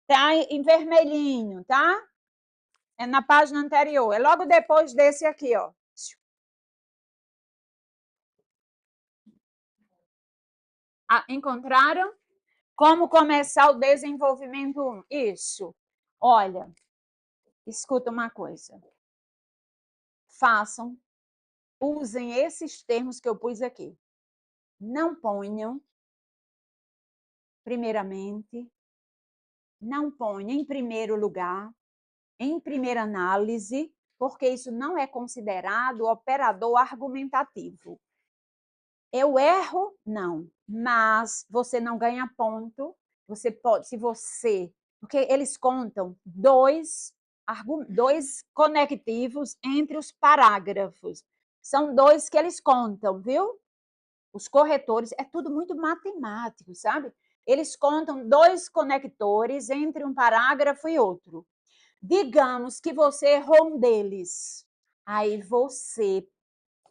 Está em vermelhinho, tá? É na página anterior. É logo depois desse aqui, ó. Encontraram? Como começar o desenvolvimento 1? Isso. Olha, escuta uma coisa. Usem esses termos que eu pus aqui. Não ponham, primeiramente, não ponham em primeiro lugar, em primeira análise, porque isso não é considerado operador argumentativo. Eu erro? Não, mas você não ganha ponto. Você pode, porque eles contam 2 dois conectivos entre os parágrafos. São dois que eles contam, viu? Os corretores, é tudo muito matemático, sabe? Eles contam dois conectores entre um parágrafo e outro. Digamos que você errou um deles. Aí você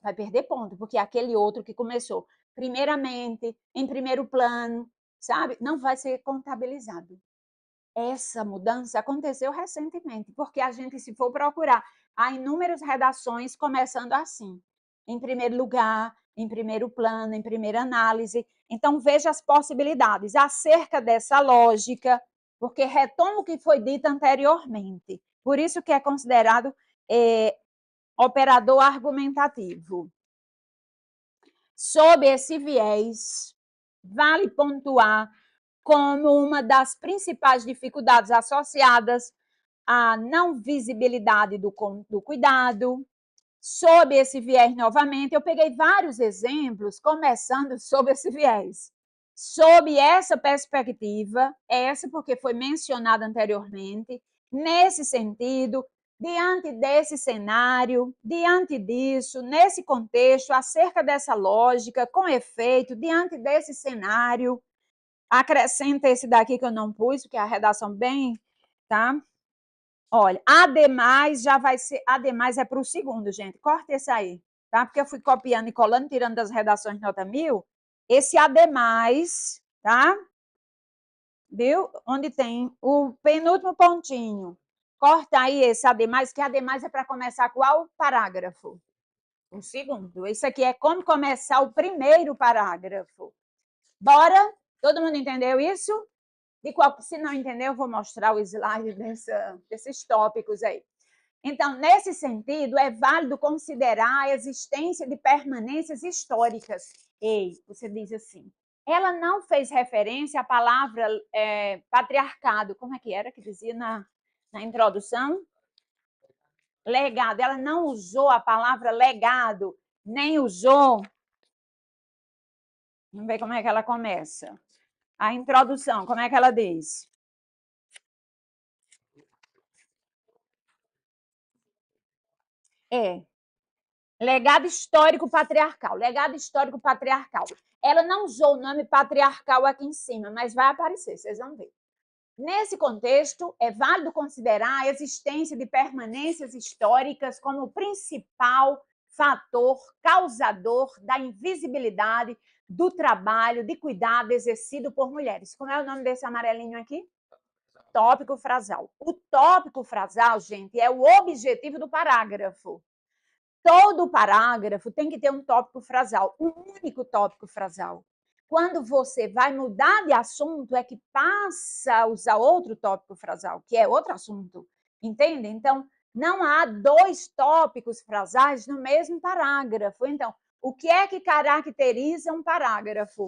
vai perder ponto, porque aquele outro que começou primeiramente, em primeiro plano, sabe? Não vai ser contabilizado. Essa mudança aconteceu recentemente, porque a gente, se for procurar, há inúmeras redações começando assim. Em primeiro lugar, em primeiro plano, em primeira análise. Então, veja as possibilidades acerca dessa lógica, porque retoma o que foi dito anteriormente. Por isso que é considerado operador argumentativo. Sob esse viés, vale pontuar como uma das principais dificuldades associadas à não visibilidade do cuidado. Sob esse viés, novamente, eu peguei vários exemplos, começando sob esse viés. Sob essa perspectiva, essa porque foi mencionada anteriormente, nesse sentido, diante desse cenário, diante disso, nesse contexto, acerca dessa lógica, com efeito, diante desse cenário, acrescenta esse daqui que eu não pus, porque é a redação bem, tá? Olha, ademais já vai ser, ademais é para o segundo, gente, corta esse aí, tá? Porque eu fui copiando e colando, tirando das redações nota 1000, esse ademais, tá? Viu? Onde tem o penúltimo pontinho. Corta aí esse ademais, que ademais é para começar qual parágrafo? O segundo. Esse aqui é como começar o primeiro parágrafo. Bora? Todo mundo entendeu isso? Se não entendeu, eu vou mostrar o slide desses tópicos aí. Então, nesse sentido, é válido considerar a existência de permanências históricas. Ei, você diz assim, ela não fez referência à palavra patriarcado. Como é que era que dizia na introdução? Legado. Ela não usou a palavra legado, nem usou. Vamos ver como é que ela começa. A introdução, como é que ela diz? Legado histórico patriarcal. Legado histórico patriarcal. Ela não usou o nome patriarcal aqui em cima, mas vai aparecer, vocês vão ver. Nesse contexto, é válido considerar a existência de permanências históricas como o principal fator causador da invisibilidade do trabalho de cuidado exercido por mulheres. Como é o nome desse amarelinho aqui? Tópico frasal. O tópico frasal, gente, é o objetivo do parágrafo. Todo parágrafo tem que ter um tópico frasal, um único tópico frasal. Quando você vai mudar de assunto, é que passa a usar outro tópico frasal, que é outro assunto. Entende? Então, não há dois tópicos frasais no mesmo parágrafo. Então, o que é que caracteriza um parágrafo?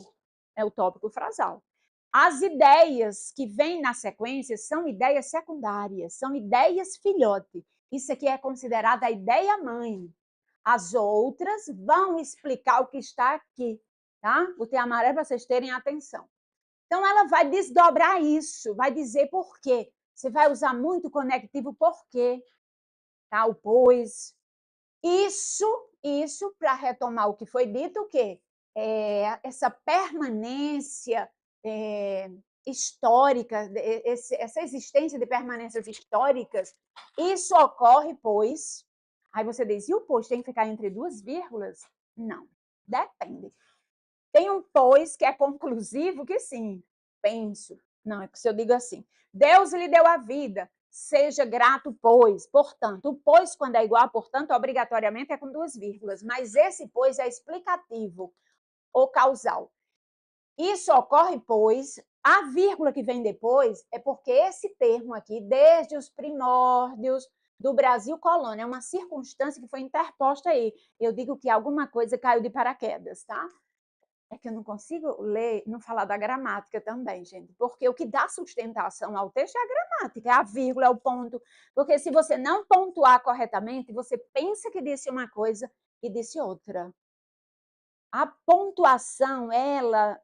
É o tópico frasal. As ideias que vêm na sequência são ideias secundárias, são ideias filhote. Isso aqui é considerada a ideia mãe. As outras vão explicar o que está aqui, tá? Botei amarelo para vocês terem atenção. Então, ela vai desdobrar isso, vai dizer por quê. Você vai usar muito o conectivo por quê, tá? O pois. Isso para retomar o que foi dito, o quê? Essa permanência histórica, essa existência de permanências históricas, isso ocorre, pois. Aí você diz, e o pois tem que ficar entre duas vírgulas? Não, depende. Tem um pois que é conclusivo, que sim, penso. Não, é que se eu digo assim, Deus lhe deu a vida, seja grato, pois. Portanto, o pois, quando é igual a portanto, obrigatoriamente é com duas vírgulas, mas esse pois é explicativo ou causal. Isso ocorre, pois, a vírgula que vem depois é porque esse termo aqui, desde os primórdios do Brasil colônia, é uma circunstância que foi interposta aí. Eu digo que alguma coisa caiu de paraquedas, tá? É que eu não consigo ler, não falar da gramática também, gente, porque o que dá sustentação ao texto é a gramática, é a vírgula, é o ponto. Porque se você não pontuar corretamente, você pensa que disse uma coisa e disse outra. A pontuação, ela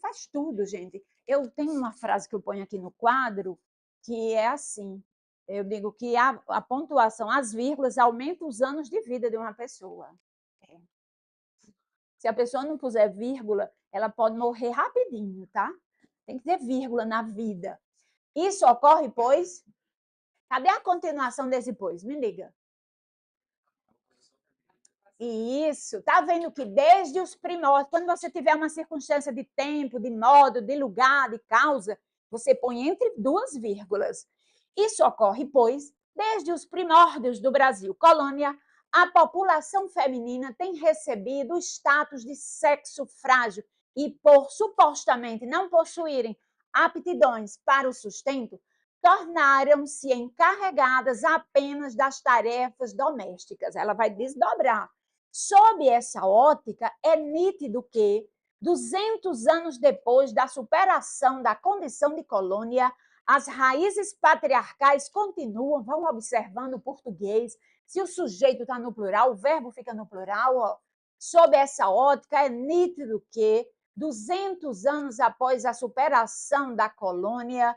faz tudo, gente. Eu tenho uma frase que eu ponho aqui no quadro, que é assim, Eu digo que a pontuação, as vírgulas, aumenta os anos de vida de uma pessoa. É. Se a pessoa não puser vírgula, ela pode morrer rapidinho, tá? Tem que ter vírgula na vida. Isso ocorre, pois... Cadê a continuação desse pois? Me liga. Isso, tá vendo que desde os primórdios, quando você tiver uma circunstância de tempo, de modo, de lugar, de causa, você põe entre duas vírgulas. Isso ocorre, pois, desde os primórdios do Brasil colônia, a população feminina tem recebido o status de sexo frágil e, por supostamente não possuírem aptidões para o sustento, tornaram-se encarregadas apenas das tarefas domésticas. Ela vai desdobrar. Sob essa ótica, é nítido que, 200 anos depois da superação da condição de colônia, as raízes patriarcais continuam, vão observando o português, se o sujeito está no plural, o verbo fica no plural. Ó. Sob essa ótica, é nítido que, 200 anos após a superação da colônia,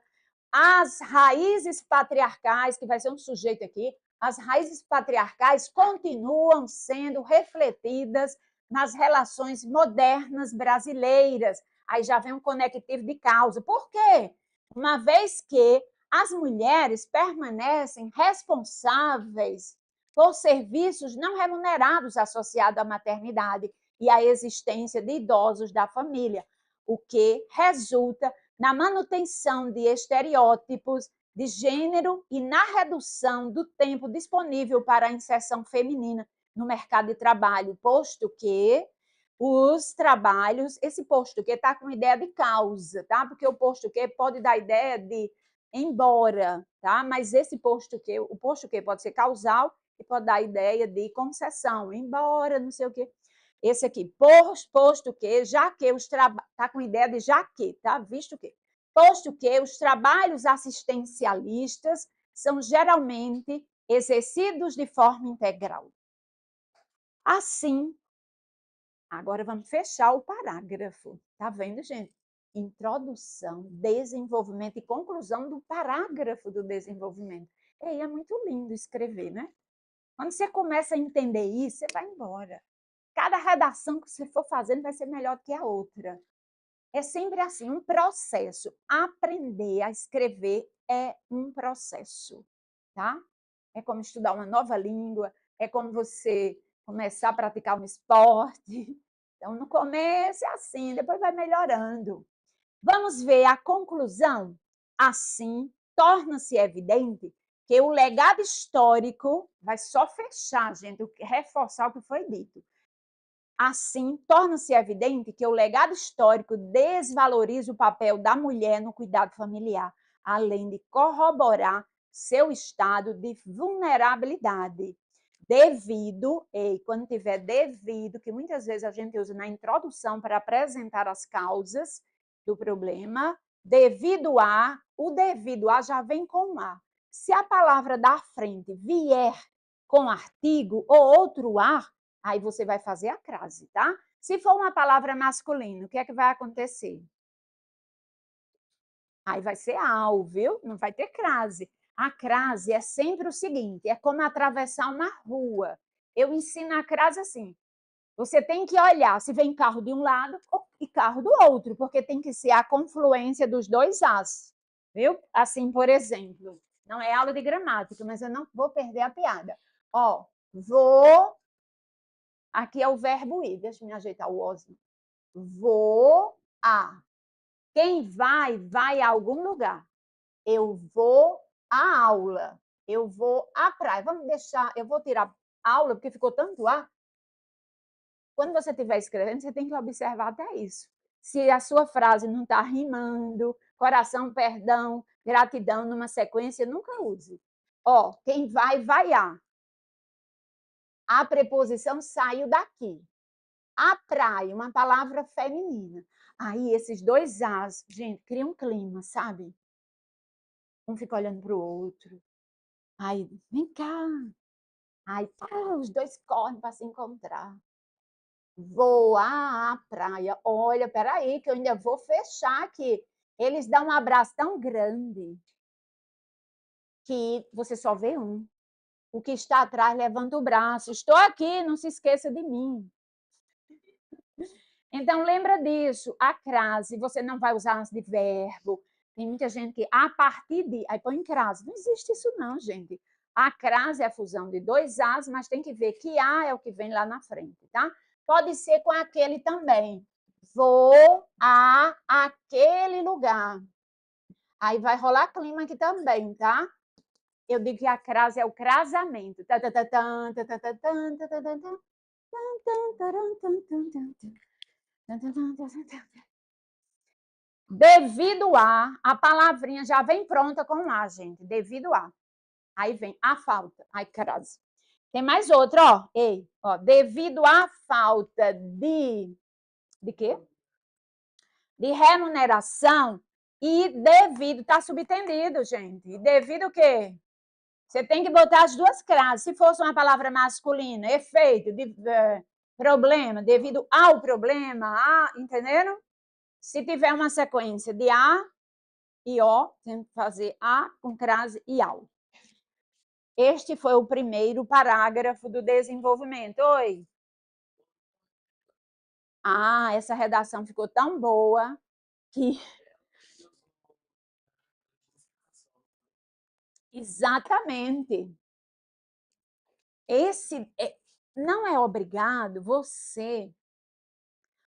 as raízes patriarcais, que vai ser um sujeito aqui, as raízes patriarcais continuam sendo refletidas nas relações modernas brasileiras. Aí já vem um conectivo de causa. Por quê? Uma vez que as mulheres permanecem responsáveis por serviços não remunerados associados à maternidade e à existência de idosos da família, o que resulta na manutenção de estereótipos de gênero e na redução do tempo disponível para a inserção feminina no mercado de trabalho, posto que os trabalhos, esse posto que está com ideia de causa, tá? Porque o posto que pode dar ideia de embora, tá? Mas esse posto que, o posto que pode ser causal e pode dar ideia de concessão, embora, não sei o quê. Esse aqui, posto que, já que os trabalhos, está com ideia de já que, tá? Visto que. Posto que os trabalhos assistencialistas são geralmente exercidos de forma integral. Assim, agora vamos fechar o parágrafo. Tá vendo, gente? Introdução, desenvolvimento e conclusão do parágrafo do desenvolvimento. E aí é muito lindo escrever, né? Quando você começa a entender isso, você vai embora. Cada redação que você for fazendo vai ser melhor do que a outra. É sempre assim, um processo. Aprender a escrever é um processo, tá? É como estudar uma nova língua, é como você começar a praticar um esporte. Então, no começo é assim, depois vai melhorando. Vamos ver a conclusão? Assim, torna-se evidente que o legado histórico vai só fechar, gente, reforçar o que foi dito. Assim, torna-se evidente que o legado histórico desvaloriza o papel da mulher no cuidado familiar, além de corroborar seu estado de vulnerabilidade. Devido, e quando tiver devido, que muitas vezes a gente usa na introdução para apresentar as causas do problema, devido a, o devido a já vem com a. Se a palavra da frente vier com artigo ou outro a, aí você vai fazer a crase, tá? Se for uma palavra masculina, o que é que vai acontecer? Aí vai ser ao, viu? Não vai ter crase. A crase é sempre o seguinte, é como atravessar uma rua. Eu ensino a crase assim, você tem que olhar se vem carro de um lado e carro do outro, porque tem que ser a confluência dos dois as, viu? Assim, por exemplo, não é aula de gramática, mas eu não vou perder a piada. Ó, vou... Aqui é o verbo ir, deixa eu me ajeitar o ozinho. Vou a. Quem vai, vai a algum lugar. Eu vou à aula. Eu vou à praia. Vamos deixar, eu vou tirar aula, porque ficou tanto a. Quando você estiver escrevendo, você tem que observar até isso. Se a sua frase não está rimando, coração, perdão, gratidão, numa sequência, nunca use. Ó, quem vai, vai a. A preposição saiu daqui. A praia, uma palavra feminina. Aí esses dois as, gente, cria um clima, sabe? Um fica olhando para o outro. Aí, vem cá. Aí, os dois correm para se encontrar. Vou à praia. Olha, peraí, que eu ainda vou fechar aqui. Eles dão um abraço tão grande. que você só vê um. O que está atrás levanta o braço. Estou aqui, não se esqueça de mim. Então, lembra disso. A crase, você não vai usar antes de verbo. Tem muita gente que, a partir de... Aí põe crase. Não existe isso não, gente. A crase é a fusão de dois As, mas tem que ver que A é o que vem lá na frente, tá? Pode ser com aquele também. Vou a aquele lugar. Aí vai rolar clima aqui também, tá? Eu digo que a crase é o crasamento. Devido a palavrinha já vem pronta com A, gente. Devido a. Aí vem a falta. Ai, crase. Tem mais outra, ó. Ei, ó. Devido à falta de... De quê? De remuneração e devido... Tá subtendido, gente. E devido o quê? Você tem que botar as duas crases. Se fosse uma palavra masculina, efeito, problema, devido ao problema, entenderam? Se tiver uma sequência de A e O, tem que fazer A com crase e ao. Este foi o primeiro parágrafo do desenvolvimento. Oi. Ah, essa redação ficou tão boa que... Exatamente. Esse não é obrigado você...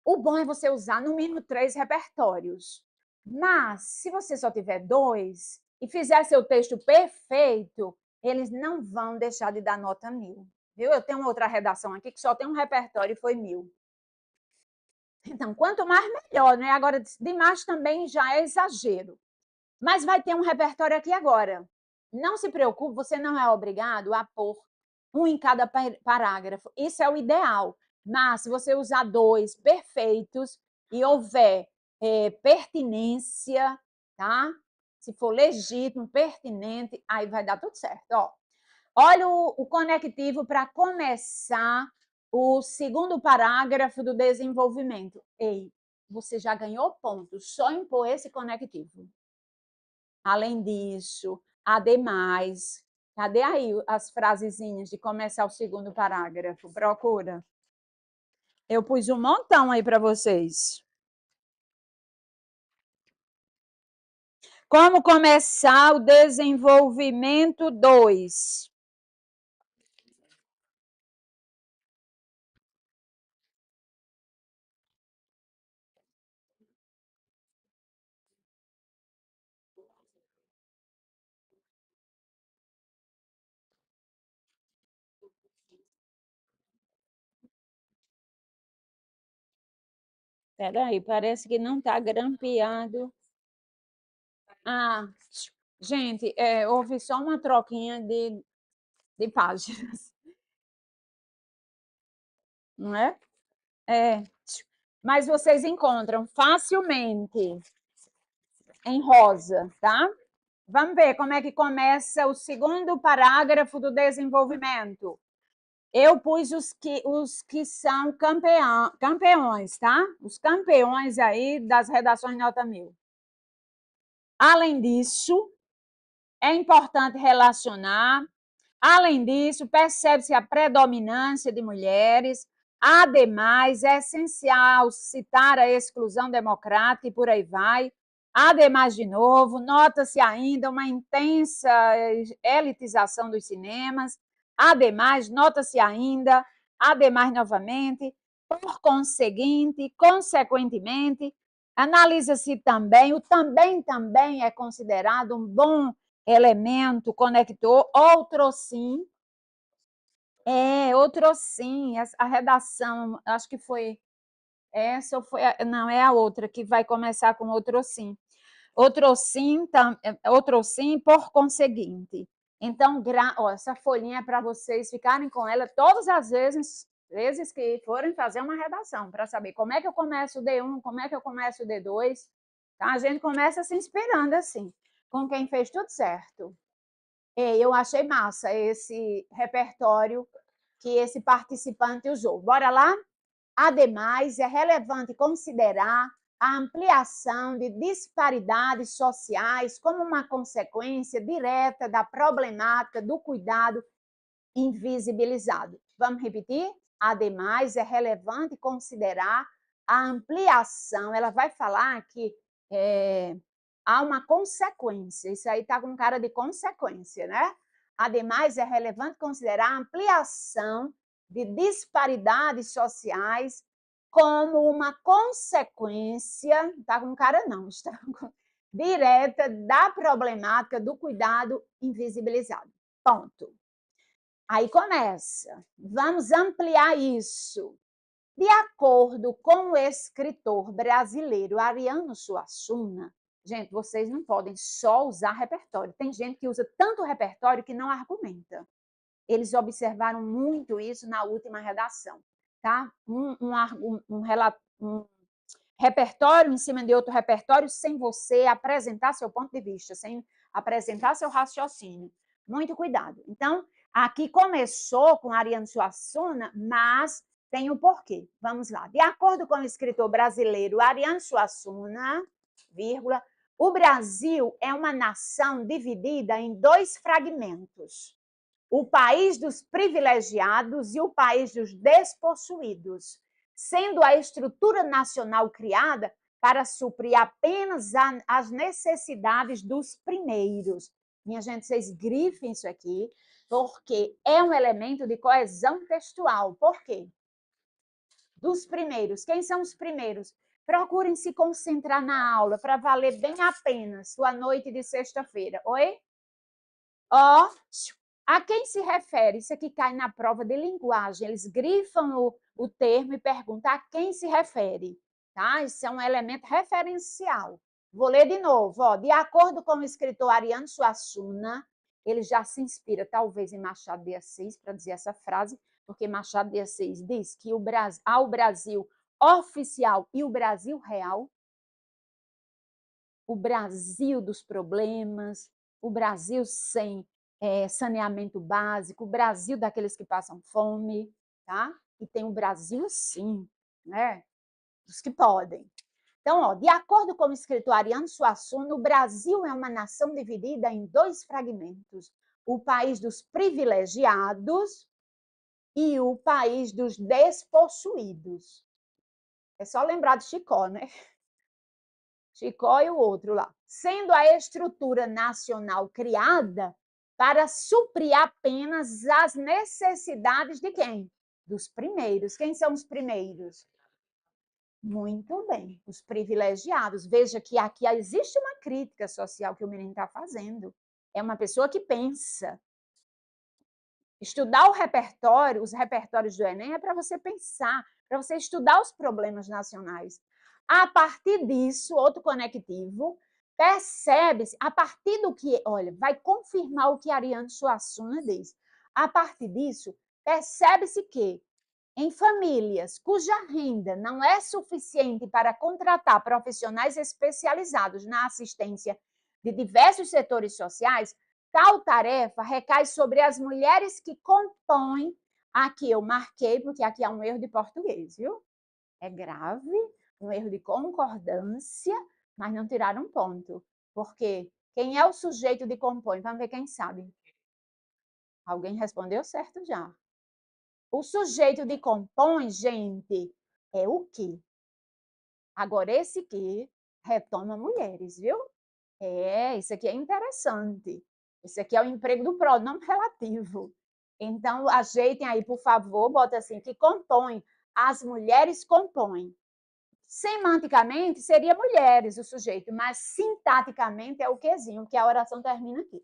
O bom é você usar no mínimo 3 repertórios. Mas, se você só tiver 2 e fizer seu texto perfeito, eles não vão deixar de dar nota 1000. Viu? Eu tenho outra redação aqui que só tem um repertório e foi 1000. Então, quanto mais, melhor, né? Agora, demais também já é exagero. Mas vai ter um repertório aqui agora. Não se preocupe, você não é obrigado a pôr um em cada parágrafo. Isso é o ideal. Mas, se você usar 2 perfeitos e houver pertinência, tá? Se for legítimo, pertinente, aí vai dar tudo certo. Ó, olha o conectivo para começar o segundo parágrafo do desenvolvimento. Ei, você já ganhou pontos só em pôr esse conectivo. Além disso, ademais. Cadê aí as frasezinhas de começar o segundo parágrafo? Procura. Eu pus um montão aí para vocês. Como começar o desenvolvimento 2? Espera aí, parece que não está grampeado. Ah, gente, houve só uma troquinha de páginas. Não é? Mas vocês encontram facilmente em rosa, tá? Vamos ver como é que começa o segundo parágrafo do desenvolvimento. Eu pus os que são campeões, tá? Os campeões aí das redações nota 1000. Além disso, é importante relacionar. Além disso, percebe-se a predominância de mulheres. Ademais, é essencial citar a exclusão democrática e por aí vai. Ademais, de novo, nota-se ainda uma intensa elitização dos cinemas. Ademais, nota-se ainda, ademais, novamente, por conseguinte, consequentemente, analisa-se também, o também é considerado um bom elemento conector, outro sim, a redação, acho que foi essa ou foi, não, é a outra que vai começar com outro sim. Outro sim, por conseguinte. Então, essa folhinha é para vocês ficarem com ela todas as vezes que forem fazer uma redação, para saber como é que eu começo o D1, como é que eu começo o D2. Tá? A gente começa se inspirando assim, com quem fez tudo certo. Eu achei massa esse repertório que esse participante usou. Bora lá? Ademais, é relevante considerar a ampliação de disparidades sociais como uma consequência direta da problemática do cuidado invisibilizado. Vamos repetir? Ademais, é relevante considerar a ampliação. Ela vai falar que há uma consequência. Isso aí está com cara de consequência, né? Ademais, é relevante considerar a ampliação de disparidades sociais como uma consequência, não está com cara não, está com, direta da problemática do cuidado invisibilizado. Ponto. Aí começa. Vamos ampliar isso. De acordo com o escritor brasileiro Ariano Suassuna, gente, vocês não podem só usar repertório. Tem gente que usa tanto repertório que não argumenta. Eles observaram muito isso na última redação, tá? Um repertório em cima de outro repertório sem você apresentar seu ponto de vista, sem apresentar seu raciocínio. Muito cuidado. Então, aqui começou com Ariano Suassuna, mas tem um porquê. Vamos lá. De acordo com o escritor brasileiro Ariano Suassuna, vírgula, o Brasil é uma nação dividida em dois fragmentos: o país dos privilegiados e o país dos despossuídos, sendo a estrutura nacional criada para suprir apenas as necessidades dos primeiros. Minha gente, vocês grifem isso aqui, porque é um elemento de coesão textual. Por quê? Dos primeiros. Quem são os primeiros? Procurem se concentrar na aula para valer bem a pena sua noite de sexta-feira. Oi? Ó, a quem se refere? Isso aqui cai na prova de linguagem. Eles grifam o termo e perguntam a quem se refere. Tá? Isso é um elemento referencial. Vou ler de novo. Ó. De acordo com o escritor Ariano Suassuna, ele já se inspira talvez em Machado de Assis para dizer essa frase, porque Machado de Assis diz que há o Brasil oficial e o Brasil real, o Brasil dos problemas, o Brasil sem saneamento básico, o Brasil daqueles que passam fome, tá? E tem o Brasil, sim, né? Dos que podem. Então, ó, de acordo com o escritor Ariano Suassuna, o Brasil é uma nação dividida em dois fragmentos: o país dos privilegiados e o país dos despossuídos. É só lembrar de Chicó, né? Chicó e o outro lá. Sendo a estrutura nacional criada para suprir apenas as necessidades de quem? Dos primeiros. Quem são os primeiros? Muito bem, os privilegiados. Veja que aqui existe uma crítica social que o menino está fazendo. É uma pessoa que pensa. Estudar o repertório, os repertórios do Enem, é para você pensar, para você estudar os problemas nacionais. A partir disso, outro conectivo, percebe-se, a partir do que, olha, vai confirmar o que Ariano Suassuna diz. A partir disso, percebe-se que em famílias cuja renda não é suficiente para contratar profissionais especializados na assistência de diversos setores sociais, tal tarefa recai sobre as mulheres que compõem. Aqui eu marquei, porque aqui há um erro de português, viu? É grave, um erro de concordância, mas não tiraram um ponto. Porque quem é o sujeito de compõe? Vamos ver quem sabe. Alguém respondeu certo já. O sujeito de compõe, gente, é o que? Agora, esse que retoma mulheres, viu? Isso aqui é interessante. Esse aqui é o emprego do pronome relativo. Então, ajeitem aí, por favor, bota assim, que compõe. As mulheres compõem. Semanticamente, seria mulheres o sujeito, mas sintaticamente é o quezinho, que a oração termina aqui.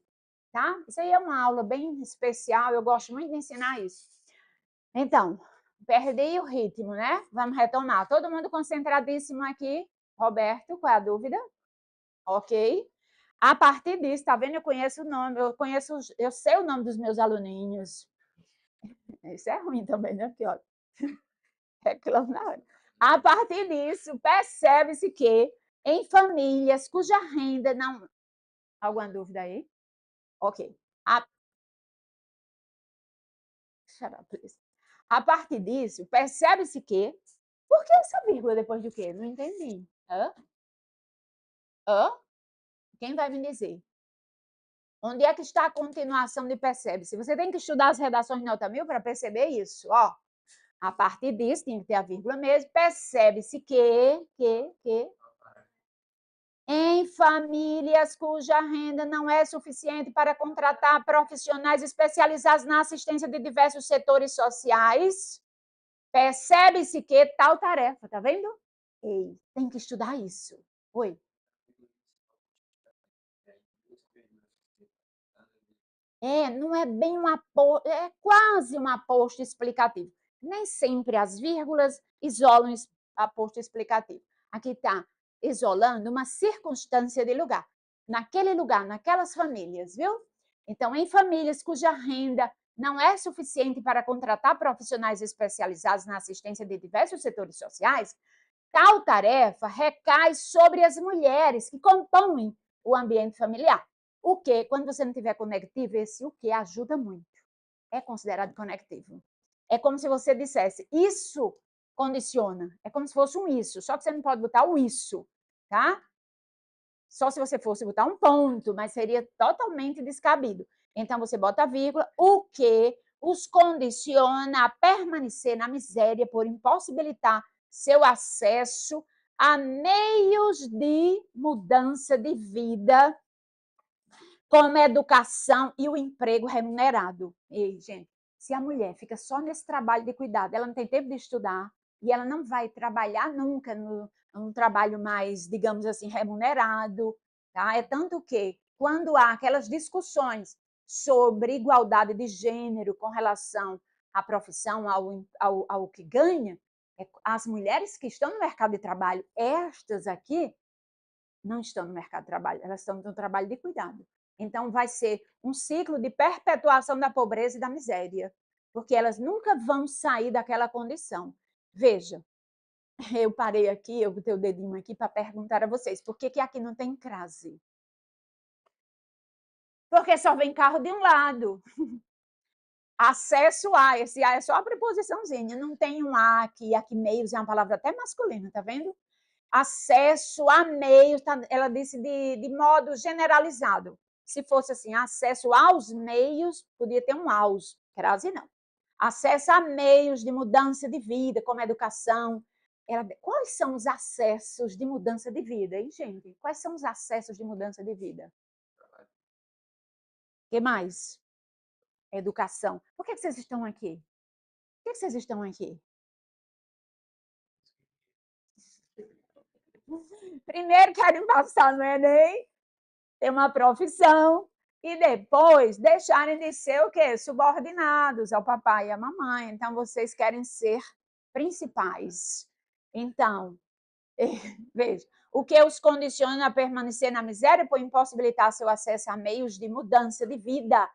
Tá? Isso aí é uma aula bem especial, eu gosto muito de ensinar isso. Então, perdi o ritmo, né? Vamos retomar. Todo mundo concentradíssimo aqui. Roberto, qual é a dúvida? Ok. A partir disso, tá vendo? Eu conheço o nome, eu sei o nome dos meus aluninhos. Isso é ruim também, né? Porque, olha, reclamo na hora. A partir disso, percebe-se que em famílias cuja renda não. Alguma dúvida aí? Ok. Shut up, please. A partir disso, percebe-se que. Por que essa vírgula depois do quê? Não entendi. Hã? Hã? Quem vai me dizer? Onde é que está a continuação de percebe-se? Você tem que estudar as redações de nota 1000 para perceber isso. Ó, a partir disso, tem que ter a vírgula mesmo, percebe-se que em famílias cuja renda não é suficiente para contratar profissionais especializados na assistência de diversos setores sociais, percebe-se que tal tarefa, tá vendo? Ei, tem que estudar isso. Oi. Não é bem um aposto, é quase um aposto explicativo. Nem sempre as vírgulas isolam aposto explicativo. Aqui está isolando uma circunstância de lugar. Naquele lugar, naquelas famílias, viu? Então, em famílias cuja renda não é suficiente para contratar profissionais especializados na assistência de diversos setores sociais, tal tarefa recai sobre as mulheres que compõem o ambiente familiar. O que, quando você não tiver conectivo, esse o que ajuda muito. É considerado conectivo. É como se você dissesse, isso condiciona. É como se fosse um isso, só que você não pode botar o isso, tá? Só se você fosse botar um ponto, mas seria totalmente descabido. Então, você bota a vírgula, o que os condiciona a permanecer na miséria por impossibilitar seu acesso a meios de mudança de vida, como a educação e o emprego remunerado. E, gente, se a mulher fica só nesse trabalho de cuidado, ela não tem tempo de estudar e ela não vai trabalhar nunca num trabalho mais, digamos assim, remunerado. Tá? É tanto que, quando há aquelas discussões sobre igualdade de gênero com relação à profissão, ao que ganha, as mulheres que estão no mercado de trabalho, estas aqui, não estão no mercado de trabalho, elas estão no trabalho de cuidado. Então, vai ser um ciclo de perpetuação da pobreza e da miséria, porque elas nunca vão sair daquela condição. Veja, eu parei aqui, eu botei o dedinho aqui para perguntar a vocês, por que aqui não tem crase? Porque só vem carro de um lado. Acesso a, esse A é só a preposiçãozinha, não tem um A aqui meios é uma palavra até masculina, tá vendo? Acesso a meios, tá, ela disse de modo generalizado. Se fosse assim, acesso aos meios, podia ter um aos, crase não. Acesso a meios de mudança de vida, como a educação. Quais são os acessos de mudança de vida, hein, gente? Quais são os acessos de mudança de vida? O que mais? Educação. Por que vocês estão aqui? Por que vocês estão aqui? Primeiro querem passar no Enem, ter uma profissão, e depois deixarem de ser o quê? Subordinados ao papai e à mamãe. Então, vocês querem ser principais. Então, veja, o que os condiciona a permanecer na miséria por impossibilitar seu acesso a meios de mudança de vida,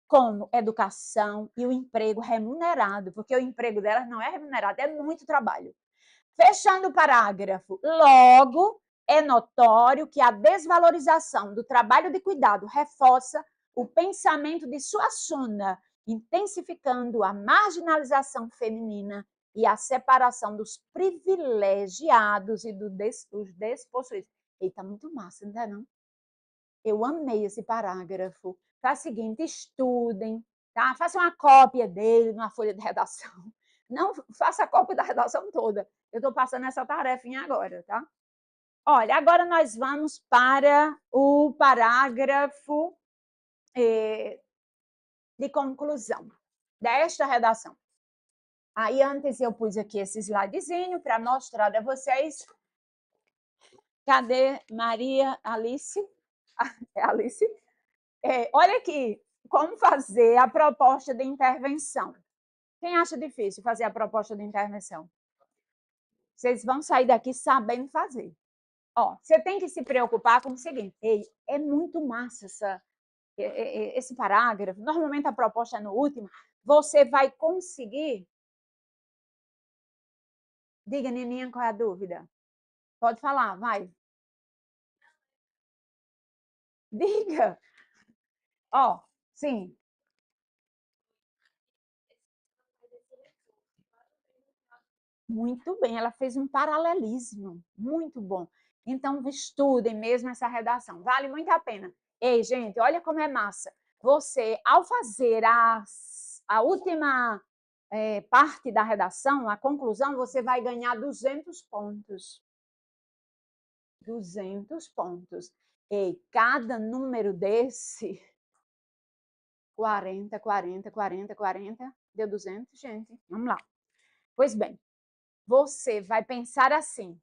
como educação e o emprego remunerado, porque o emprego delas não é remunerado, é muito trabalho. Fechando o parágrafo, logo é notório que a desvalorização do trabalho de cuidado reforça o pensamento de Suassuna, intensificando a marginalização feminina e a separação dos privilegiados e dos despossuídos. Eita, muito massa, não é não? Eu amei esse parágrafo. Faz o seguinte, estudem, tá? Façam uma cópia dele numa folha de redação. Não faça a cópia da redação toda. Eu estou passando essa tarefinha agora, tá? Olha, agora nós vamos para o parágrafo de conclusão desta redação. Aí antes eu pus aqui esse slidezinho para mostrar a vocês. Cadê Maria Alice? É Alice? Olha aqui, como fazer a proposta de intervenção. Quem acha difícil fazer a proposta de intervenção? Vocês vão sair daqui sabendo fazer. Ó, você tem que se preocupar com o seguinte, é muito massa esse parágrafo, normalmente a proposta é no último, você vai conseguir... Diga, Nininha, qual é a dúvida? Pode falar, vai. Diga. Ó, sim. Muito bem, ela fez um paralelismo, muito bom. Então, estudem mesmo essa redação, vale muito a pena. Ei, gente, olha como é massa. Você, ao fazer a última parte da redação, a conclusão, você vai ganhar 200 pontos. 200 pontos. E cada número desse, 40, 40, 40, 40, deu 200, gente. Vamos lá. Pois bem, você vai pensar assim,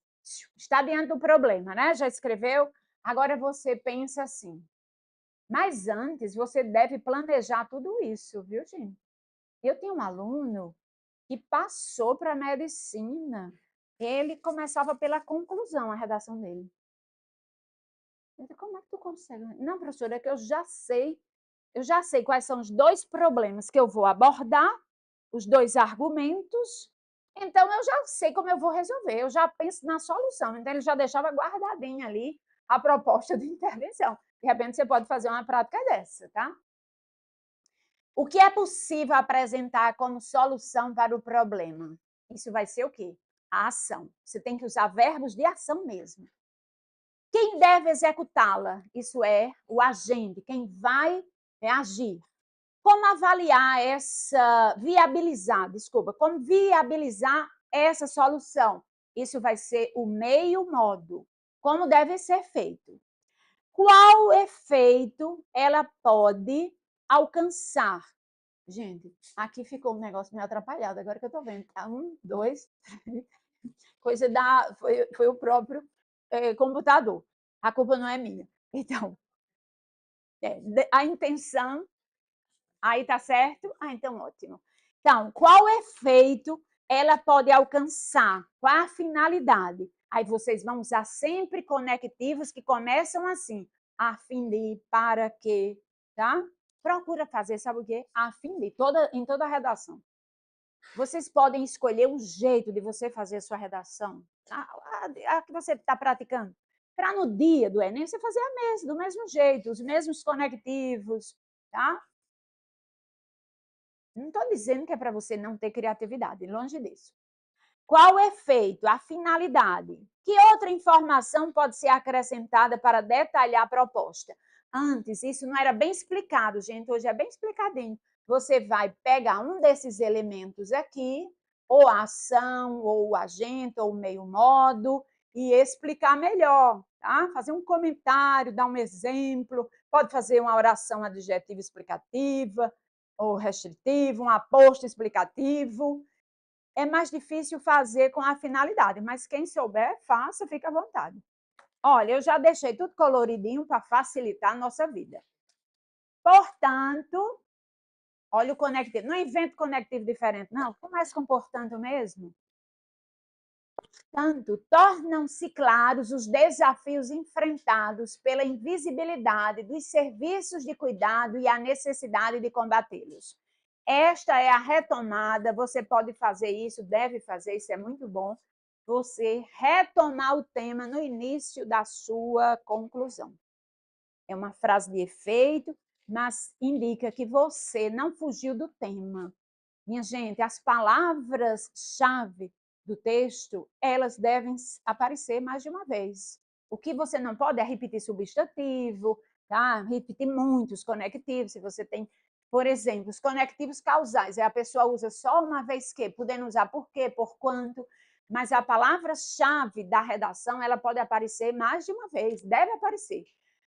está diante do problema, né? Já escreveu? Agora você pensa assim, mas antes você deve planejar tudo isso, viu, gente? Eu tenho um aluno que passou para a medicina. Ele começava pela conclusão, a redação dele. Eu disse, como é que tu consegue? Não, professora, é que eu já sei quais são os dois problemas que eu vou abordar, os dois argumentos, então eu já sei como eu vou resolver, eu já penso na solução. Então ele já deixava guardadinha ali a proposta de intervenção. De repente você pode fazer uma prática dessa, tá? O que é possível apresentar como solução para o problema? Isso vai ser o quê? A ação. Você tem que usar verbos de ação mesmo. Quem deve executá-la? Isso é o agente, quem vai agir. Como avaliar como viabilizar essa solução? Isso vai ser o meio modo. Como deve ser feito? Qual efeito ela pode alcançar? Gente, aqui ficou um negócio meio atrapalhado, agora que eu estou vendo. Tá? 1, 2, 3. Coisa foi o próprio computador. A culpa não é minha. Então, a intenção, aí tá certo? Ah, então ótimo. Então, qual efeito ela pode alcançar? Qual a finalidade? Aí vocês vão usar sempre conectivos que começam assim, a fim de, para que, tá? Procura fazer, sabe o quê? A fim de, em toda a redação. Vocês podem escolher um jeito de você fazer a sua redação, a que você está praticando, para no dia do Enem você fazer do mesmo jeito, os mesmos conectivos, tá? Não estou dizendo que é para você não ter criatividade, longe disso. Qual o efeito, a finalidade? Que outra informação pode ser acrescentada para detalhar a proposta? Antes, isso não era bem explicado, gente, hoje é bem explicadinho. Você vai pegar um desses elementos aqui, ou a ação, ou o agente, ou o meio modo, e explicar melhor, tá? Fazer um comentário, dar um exemplo, pode fazer uma oração adjetiva explicativa, ou restritiva, um aposto explicativo. É mais difícil fazer com a finalidade, mas quem souber, faça, fica à vontade. Olha, eu já deixei tudo coloridinho para facilitar a nossa vida. Portanto, olha o conectivo. Não invento conectivo diferente, não. Começa com portanto mesmo. Portanto, tornam-se claros os desafios enfrentados pela invisibilidade dos serviços de cuidado e a necessidade de combatê-los. Esta é a retomada, você pode fazer isso, deve fazer, isso é muito bom, você retomar o tema no início da sua conclusão. É uma frase de efeito, mas indica que você não fugiu do tema. Minha gente, as palavras-chave do texto, elas devem aparecer mais de uma vez. O que você não pode é repetir substantivo, tá? Repetir muitos conectivos, se você tem, por exemplo, os conectivos causais, a pessoa usa só uma vez que, podendo usar por quê, por quanto, mas a palavra-chave da redação, ela pode aparecer mais de uma vez, deve aparecer.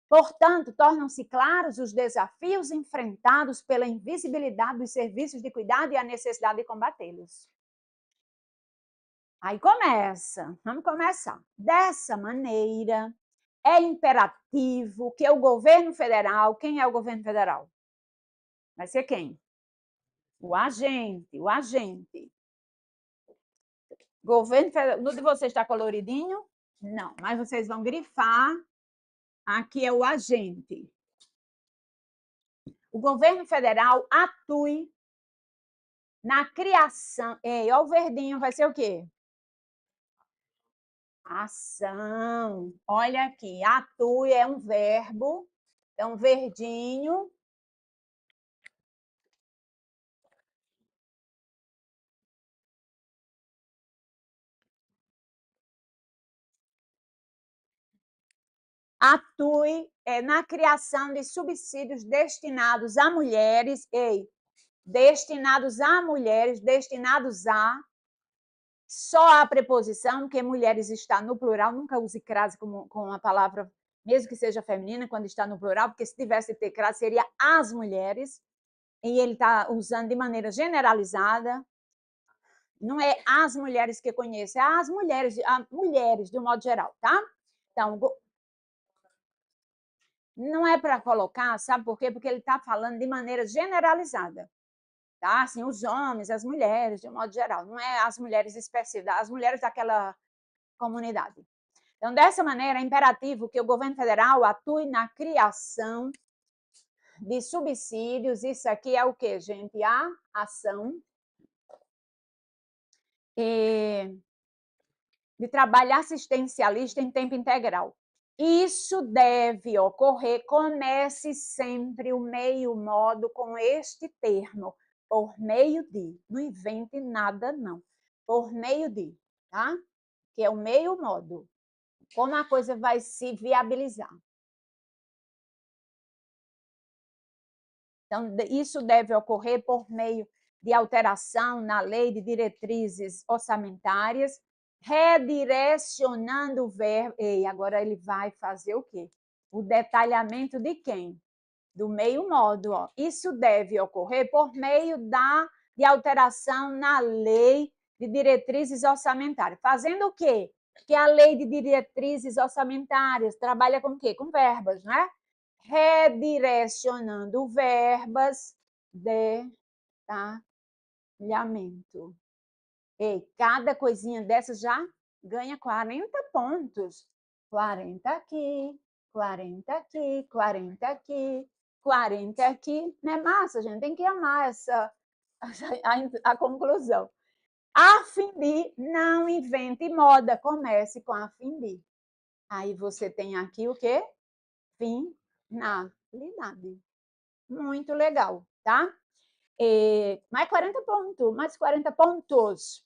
Portanto, tornam-se claros os desafios enfrentados pela invisibilidade dos serviços de cuidado e a necessidade de combatê-los. Aí começa, vamos começar. Dessa maneira, é imperativo que o governo federal, quem é o governo federal? Vai ser quem? O agente, o agente. Governo federal, no de vocês está coloridinho? Não, mas vocês vão grifar, aqui é o agente. O governo federal atue na criação. Ei, ó, o verdinho vai ser o quê? Ação. Olha aqui, atue é um verbo. Então, verdinho. atue na criação de subsídios destinados a mulheres, destinados a mulheres, destinados a, só a preposição, porque mulheres está no plural, nunca use crase com a palavra, mesmo que seja feminina, quando está no plural, porque se tivesse que ter crase, seria as mulheres, e ele está usando de maneira generalizada, não é as mulheres que conheço, é as mulheres de um modo geral, tá? Então, não é para colocar, sabe por quê? Porque ele está falando de maneira generalizada, tá? Assim, os homens, as mulheres, de um modo geral, não é as mulheres específicas, as mulheres daquela comunidade. Então, dessa maneira, é imperativo que o governo federal atue na criação de subsídios. Isso aqui é o que, gente? A ação de trabalho assistencialista em tempo integral. Isso deve ocorrer, comece sempre o meio modo com este termo, por meio de, não invente nada não, por meio de, tá? Que é o meio modo, como a coisa vai se viabilizar. Então, isso deve ocorrer por meio de alteração na lei de diretrizes orçamentárias, redirecionando o verbo. E agora ele vai fazer o quê? O detalhamento de quem? Do meio modo. Ó. Isso deve ocorrer por meio de alteração na lei de diretrizes orçamentárias. Fazendo o quê? Porque a lei de diretrizes orçamentárias trabalha com o quê? Com verbas, né? Redirecionando verbas de detalhamento. E cada coisinha dessas já ganha 40 pontos. 40 aqui, 40 aqui, 40 aqui, 40 aqui. Não é massa, gente? Tem que amar a conclusão. A fim de, não invente moda, comece com a fim de. Aí você tem aqui o quê? Finalidade. Muito legal, tá? Mais 40 pontos, mais 40 pontos.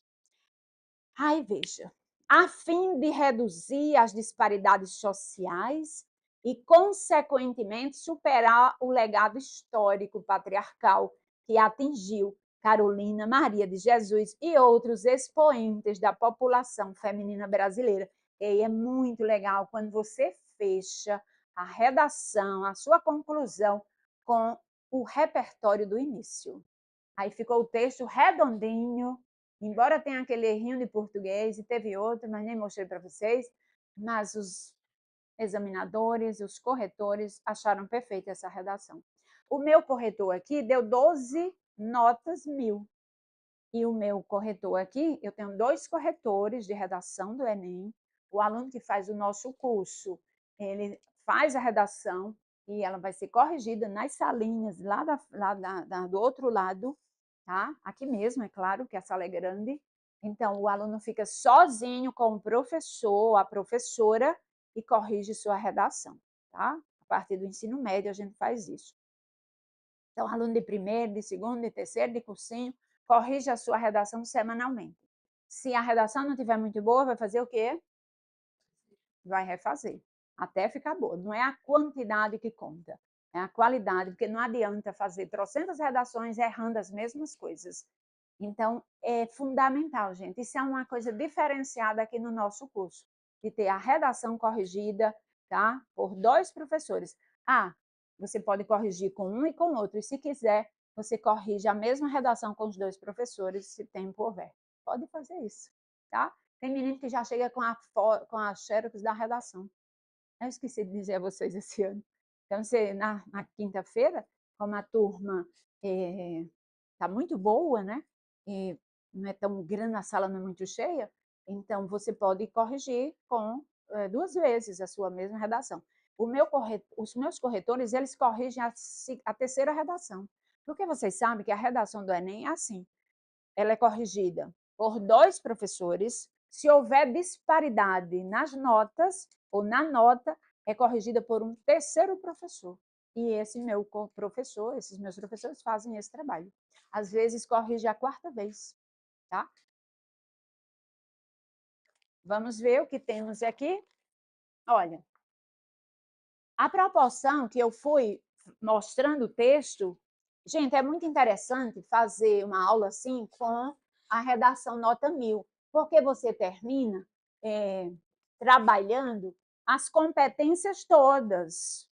Ai, veja, a fim de reduzir as disparidades sociais e, consequentemente, superar o legado histórico patriarcal que atingiu Carolina Maria de Jesus e outros expoentes da população feminina brasileira. E é muito legal quando você fecha a redação, a sua conclusão com o repertório do início. Aí ficou o texto redondinho, embora tenha aquele errinho de português, e teve outro, mas nem mostrei para vocês, mas os examinadores, os corretores acharam perfeita essa redação. O meu corretor aqui deu 12 notas 1000. E o meu corretor aqui, eu tenho 2 corretores de redação do Enem. O aluno que faz o nosso curso, ele faz a redação e ela vai ser corrigida nas salinhas lá do outro lado, tá? Aqui mesmo, é claro, que a sala é grande. Então, o aluno fica sozinho com o professor, a professora, e corrige sua redação, tá? A partir do ensino médio, a gente faz isso. Então, aluno de primeiro, de segundo, de terceiro, de cursinho, corrige a sua redação semanalmente. Se a redação não estiver muito boa, vai fazer o quê? Vai refazer, até ficar boa. Não é a quantidade que conta, é a qualidade, porque não adianta fazer trocentas redações errando as mesmas coisas. Então, é fundamental, gente. Isso é uma coisa diferenciada aqui no nosso curso, de ter a redação corrigida, tá? Por 2 professores. Você pode corrigir com um e com outro. E se quiser, você corrige a mesma redação com os 2 professores, se tempo houver. Pode fazer isso, tá? Tem menino que já chega com a xerox da redação. Eu esqueci de dizer a vocês esse ano. Então, você, na quinta-feira, como a turma está muito boa, né? E não é tão grande, a sala não é muito cheia, então você pode corrigir com 2 vezes a sua mesma redação. Os meus corretores, eles corrigem a terceira redação. Porque vocês sabem que a redação do Enem é assim, ela é corrigida por 2 professores, se houver disparidade nas notas ou na nota, é corrigida por um terceiro professor. E esse meu professor, esses meus professores fazem esse trabalho. Às vezes corrige a 4ª vez, tá? Vamos ver o que temos aqui. Olha, A proporção que eu fui mostrando o texto, gente, é muito interessante fazer uma aula assim com a redação nota 1000, porque você termina trabalhando as competências todas.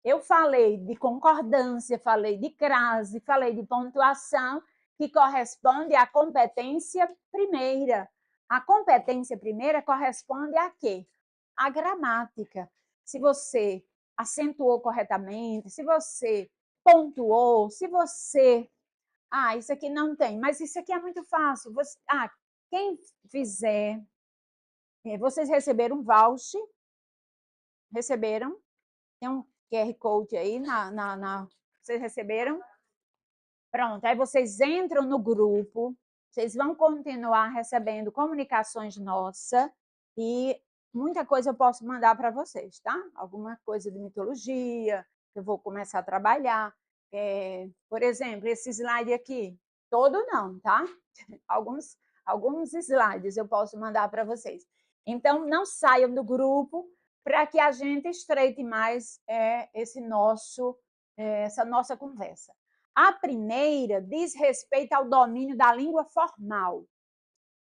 Eu falei de concordância, falei de crase, falei de pontuação, que corresponde à competência primeira. A competência primeira corresponde a quê? A gramática. Se você acentuou corretamente, se você pontuou, se você. Ah, isso aqui não tem, mas isso aqui é muito fácil. Quem fizer. Vocês receberam um voucher? Receberam? Tem um QR Code aí Vocês receberam? Pronto, aí vocês entram no grupo, vocês vão continuar recebendo comunicações nossas e muita coisa eu posso mandar para vocês, tá? Alguma coisa de mitologia, que eu vou começar a trabalhar. Por exemplo, esse slide aqui, todo não, tá? Alguns slides eu posso mandar para vocês. Então, não saiam do grupo para que a gente estreite mais essa nossa conversa. A primeira diz respeito ao domínio da língua formal.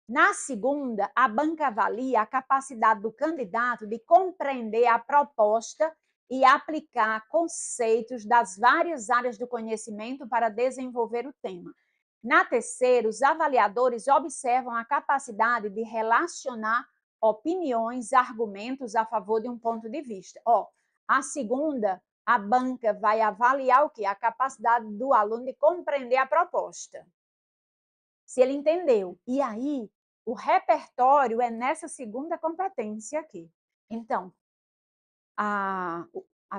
Na segunda, a banca avalia a capacidade do candidato de compreender a proposta e aplicar conceitos das várias áreas do conhecimento para desenvolver o tema. Na terceira, os avaliadores observam a capacidade de relacionar opiniões, argumentos a favor de um ponto de vista. A segunda, a banca vai avaliar o quê? A capacidade do aluno de compreender a proposta. Se ele entendeu. E aí, o repertório é nessa segunda competência aqui. Então, a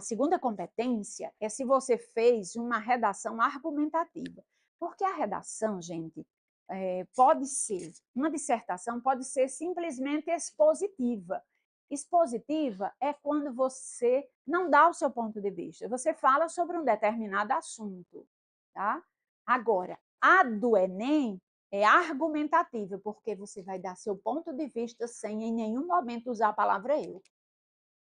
segunda competência é se você fez uma redação argumentativa. Porque a redação, gente, pode ser, uma dissertação pode ser simplesmente expositiva. Expositiva é quando você não dá o seu ponto de vista, você fala sobre um determinado assunto, tá? Agora, a do Enem é argumentativa, porque você vai dar seu ponto de vista sem em nenhum momento usar a palavra eu.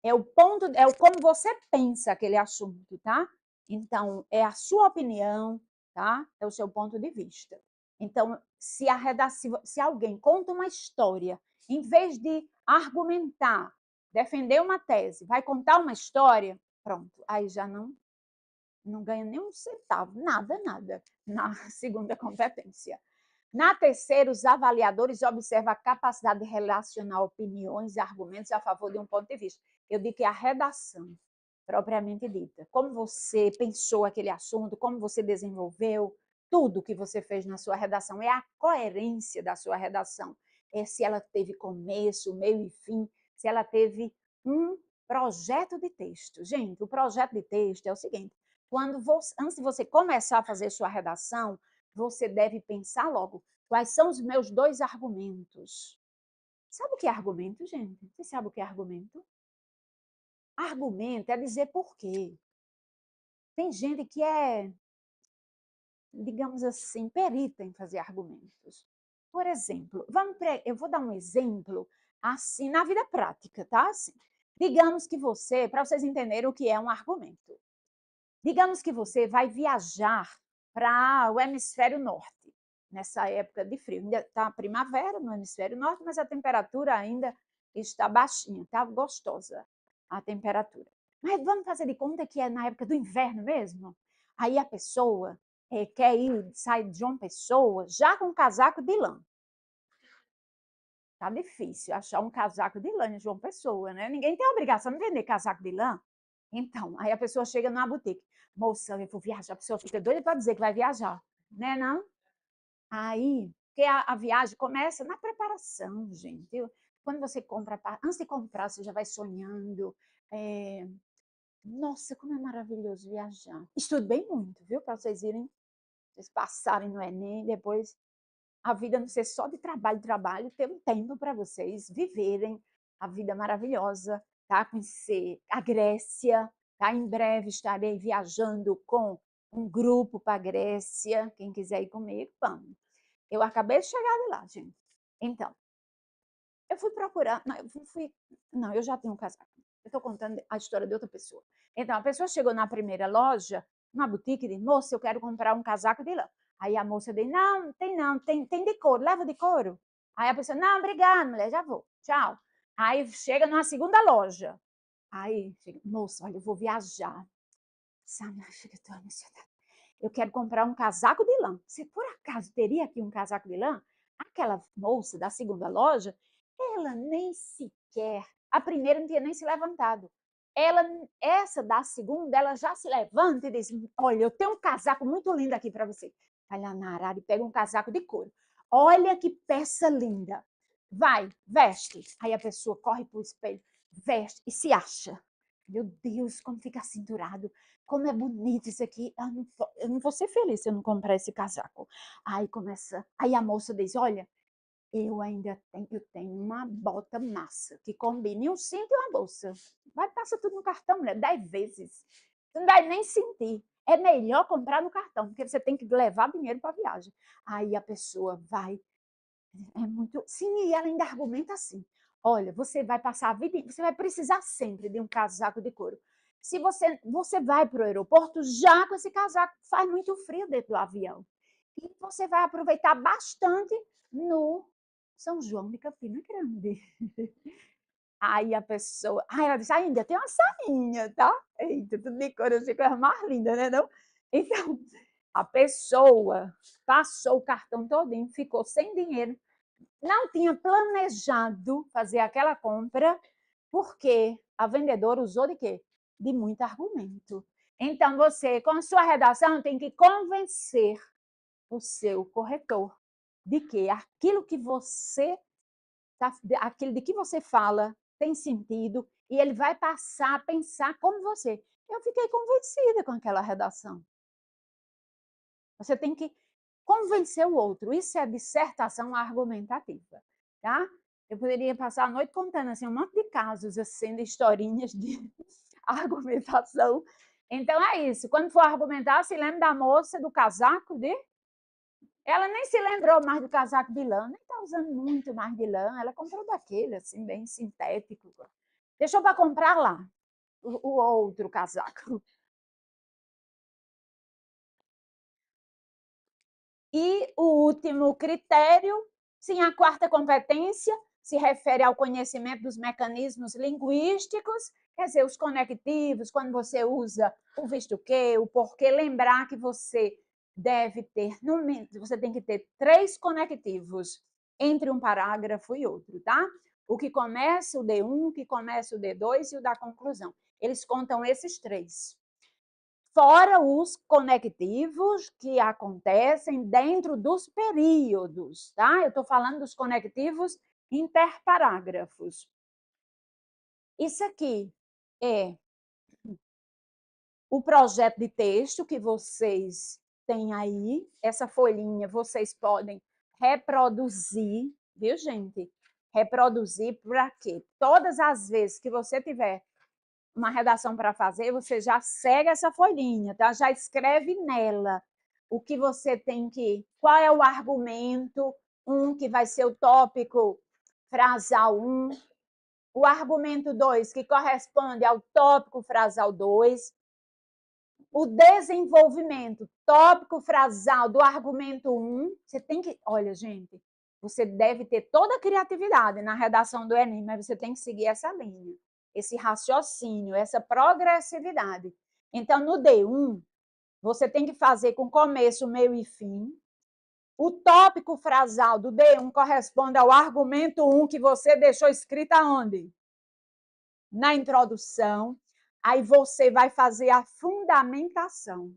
É o como você pensa aquele assunto, tá? Então, é a sua opinião, tá? É o seu ponto de vista. Então, se alguém conta uma história, em vez de argumentar, defender uma tese, vai contar uma história, pronto, aí já não ganha nem um centavo, nada, nada, na segunda competência. Na terceira, os avaliadores observam a capacidade de relacionar opiniões e argumentos a favor de um ponto de vista. Eu digo que é a redação, propriamente dita. Como você pensou aquele assunto, como você desenvolveu, tudo que você fez na sua redação. É a coerência da sua redação. É se ela teve começo, meio e fim, se ela teve um projeto de texto. Gente, o projeto de texto é o seguinte: antes de você começar a fazer sua redação, você deve pensar logo, quais são os meus 2 argumentos? Sabe o que é argumento, gente? Você sabe o que é argumento? Argumento é dizer por quê. Tem gente que é, digamos assim, perita em fazer argumentos. Por exemplo, eu vou dar um exemplo assim na vida prática, tá? Assim, digamos que você, para vocês entenderem o que é um argumento, digamos que você vai viajar para o hemisfério norte, nessa época de frio. Ainda está primavera no hemisfério norte, mas a temperatura ainda está baixinha, está gostosa a temperatura. Mas vamos fazer de conta que é na época do inverno mesmo? Aí a pessoa quer ir, sai de João Pessoa já com casaco de lã. Tá difícil achar um casaco de lã em João Pessoa, né? Ninguém tem a obrigação de vender casaco de lã. Então, aí a pessoa chega numa boutique. Moça, eu vou viajar. A pessoa fica doida para dizer que vai viajar. Né, não? Aí, porque a viagem começa na preparação, gente. Quando você compra, antes de comprar, você já vai sonhando. Nossa, como é maravilhoso viajar. Estude bem muito, viu? Para vocês passarem no Enem, depois a vida não ser só de trabalho, ter um tempo para vocês viverem a vida maravilhosa, tá? Conhecer a Grécia, tá? Em breve estarei viajando com um grupo para a Grécia. Quem quiser ir comigo, vamos. Eu acabei de chegar de lá, gente. Então, eu fui procurar. Não, eu já tenho um casaco. Eu estou contando a história de outra pessoa. Então, a pessoa chegou na primeira loja, uma boutique, e disse, moça, eu quero comprar um casaco de lã. Aí a moça disse, não, tem de couro, leva de couro. Aí a pessoa, não, obrigada, mulher, já vou, tchau. Aí chega numa segunda loja. Aí, chega, moça, olha, eu vou viajar. Sabe, eu quero comprar um casaco de lã. Você por acaso teria aqui um casaco de lã? Aquela moça da segunda loja, ela nem sequer, a primeira não tinha nem se levantado. Essa da segunda, ela já se levanta e diz, olha, eu tenho um casaco muito lindo aqui para você. Vai lá na arara e pega um casaco de couro. Olha que peça linda. Vai, veste. Aí a pessoa corre para o espelho, veste e se acha. Meu Deus, como fica cinturado. Como é bonito isso aqui. Eu não vou ser feliz se eu não comprar esse casaco. Aí começa. Aí a moça diz: olha, eu tenho uma bota massa que combine um cinto e uma bolsa. Vai, passa tudo no cartão, mulher, 10 vezes. Você não vai nem sentir. É melhor comprar no cartão, porque você tem que levar dinheiro para a viagem. Aí a pessoa vai. É muito. Sim, e ela ainda argumenta assim. Olha, você vai passar a vida, você vai precisar sempre de um casaco de couro. Se você vai para o aeroporto já com esse casaco, faz muito frio dentro do avião. E você vai aproveitar bastante no São João de Campina Grande. Aí a pessoa, ela disse, ainda tem uma sainha, tá? Eita, tudo de couro, assim, coisa mais linda, né? Não? Então, a pessoa passou o cartão todinho, ficou sem dinheiro, não tinha planejado fazer aquela compra, porque a vendedora usou de quê? De muito argumento. Então, você, com a sua redação, tem que convencer o seu corretor de que aquilo que você aquilo de que você fala tem sentido e ele vai passar a pensar como você. Eu fiquei convencida com aquela redação. Você tem que convencer o outro. Isso é dissertação argumentativa, tá? Eu poderia passar a noite contando assim, um monte de casos, assim, de historinhas de argumentação. Então é isso. Quando for argumentar, se lembre da moça do casaco de. Ela nem se lembrou mais do casaco de lã, nem está usando muito mais de lã. Ela comprou daquele, assim, bem sintético. Deixou para comprar lá o outro casaco. E o último critério, sim, a quarta competência se refere ao conhecimento dos mecanismos linguísticos, quer dizer, os conectivos, quando você usa o visto que, o porquê, lembrar que você deve ter, você tem que ter 3 conectivos entre um parágrafo e outro, tá? O que começa o D1, o que começa o D2 e o da conclusão. Eles contam esses 3. Fora os conectivos que acontecem dentro dos períodos, tá? Eu estou falando dos conectivos interparágrafos. Isso aqui é o projeto de texto que vocês têm aí. Essa folhinha vocês podem reproduzir, viu, gente? Reproduzir para quê? Todas as vezes que você tiver uma redação para fazer, você já segue essa folhinha, tá? Já escreve nela o que você tem que... Qual é o argumento? Que vai ser o tópico frasal 1. O argumento 2, que corresponde ao tópico frasal 2. O desenvolvimento tópico frasal do argumento 1. Você tem que... Olha, gente, você deve ter toda a criatividade na redação do Enem, mas você tem que seguir essa linha, esse raciocínio, essa progressividade. Então, no D1, você tem que fazer com começo, meio e fim. O tópico frasal do D1 corresponde ao argumento 1 que você deixou escrito aonde? Na introdução. Aí você vai fazer a fundamentação.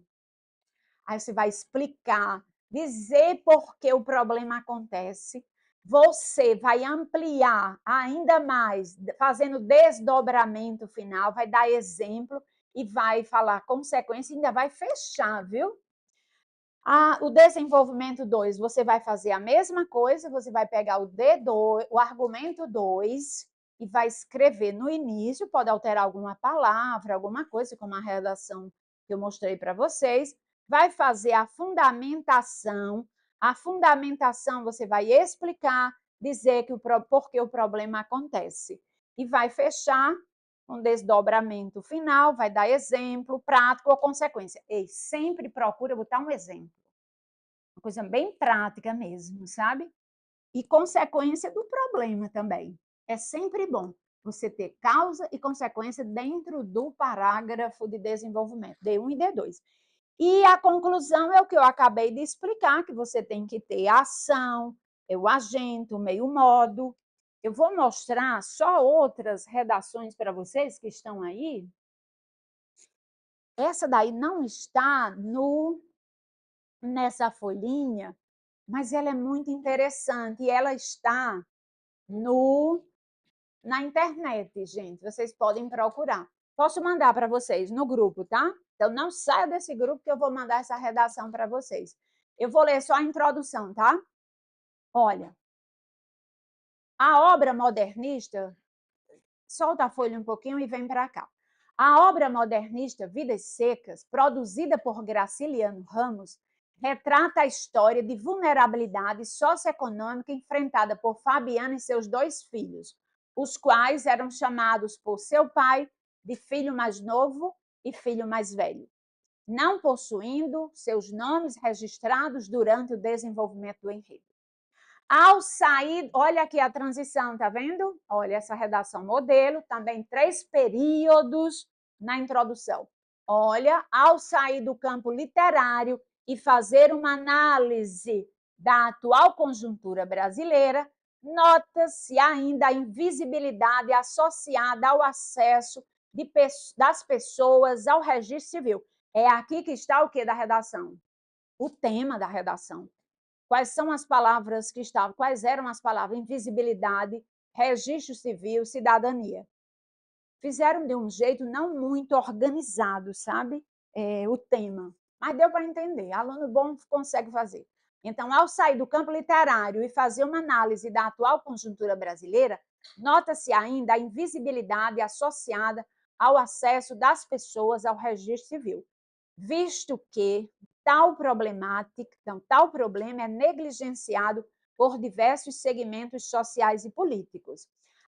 Aí você vai explicar, dizer por que o problema acontece. Você vai ampliar ainda mais, fazendo desdobramento final, vai dar exemplo e vai falar consequência, ainda vai fechar, viu? O desenvolvimento 2, você vai fazer a mesma coisa, você vai pegar o D2, o argumento 2 e vai escrever no início, pode alterar alguma palavra, alguma coisa, como a redação que eu mostrei para vocês, vai fazer a fundamentação você vai explicar, dizer que por que o problema acontece. E vai fechar um desdobramento final, vai dar exemplo, prático ou consequência. E sempre procura botar um exemplo. Uma coisa bem prática mesmo, sabe? E consequência do problema também. É sempre bom você ter causa e consequência dentro do parágrafo de desenvolvimento, D1 e D2. E a conclusão é o que eu acabei de explicar, que você tem que ter a ação, o agente, o meio-modo. Eu vou mostrar só outras redações para vocês que estão aí. Essa daí não está nessa folhinha, mas ela é muito interessante e ela está na internet, gente. Vocês podem procurar. Posso mandar para vocês no grupo, tá? Então, não saia desse grupo que eu vou mandar essa redação para vocês. Eu vou ler só a introdução, tá? Olha, a obra modernista, solta a folha um pouquinho e vem para cá. A obra modernista Vidas Secas, produzida por Graciliano Ramos, retrata a história de vulnerabilidade socioeconômica enfrentada por Fabiana e seus 2 filhos, os quais eram chamados por seu pai de filho mais novo e filho mais velho, não possuindo seus nomes registrados durante o desenvolvimento do enredo. Ao sair, olha aqui a transição, tá vendo? Olha essa redação modelo, também 3 períodos na introdução. Olha, ao sair do campo literário e fazer uma análise da atual conjuntura brasileira, nota-se ainda a invisibilidade associada ao acesso das pessoas ao registro civil. É aqui que está o que da redação? O tema da redação. Quais são as palavras que estavam? Quais eram as palavras? Invisibilidade, registro civil, cidadania. Fizeram de um jeito não muito organizado, sabe? O tema. Mas deu para entender. Aluno bom consegue fazer. Então, ao sair do campo literário e fazer uma análise da atual conjuntura brasileira, nota-se ainda a invisibilidade associada ao acesso das pessoas ao registro civil, visto que tal problemática, então, tal problema é negligenciado por diversos segmentos sociais e políticos.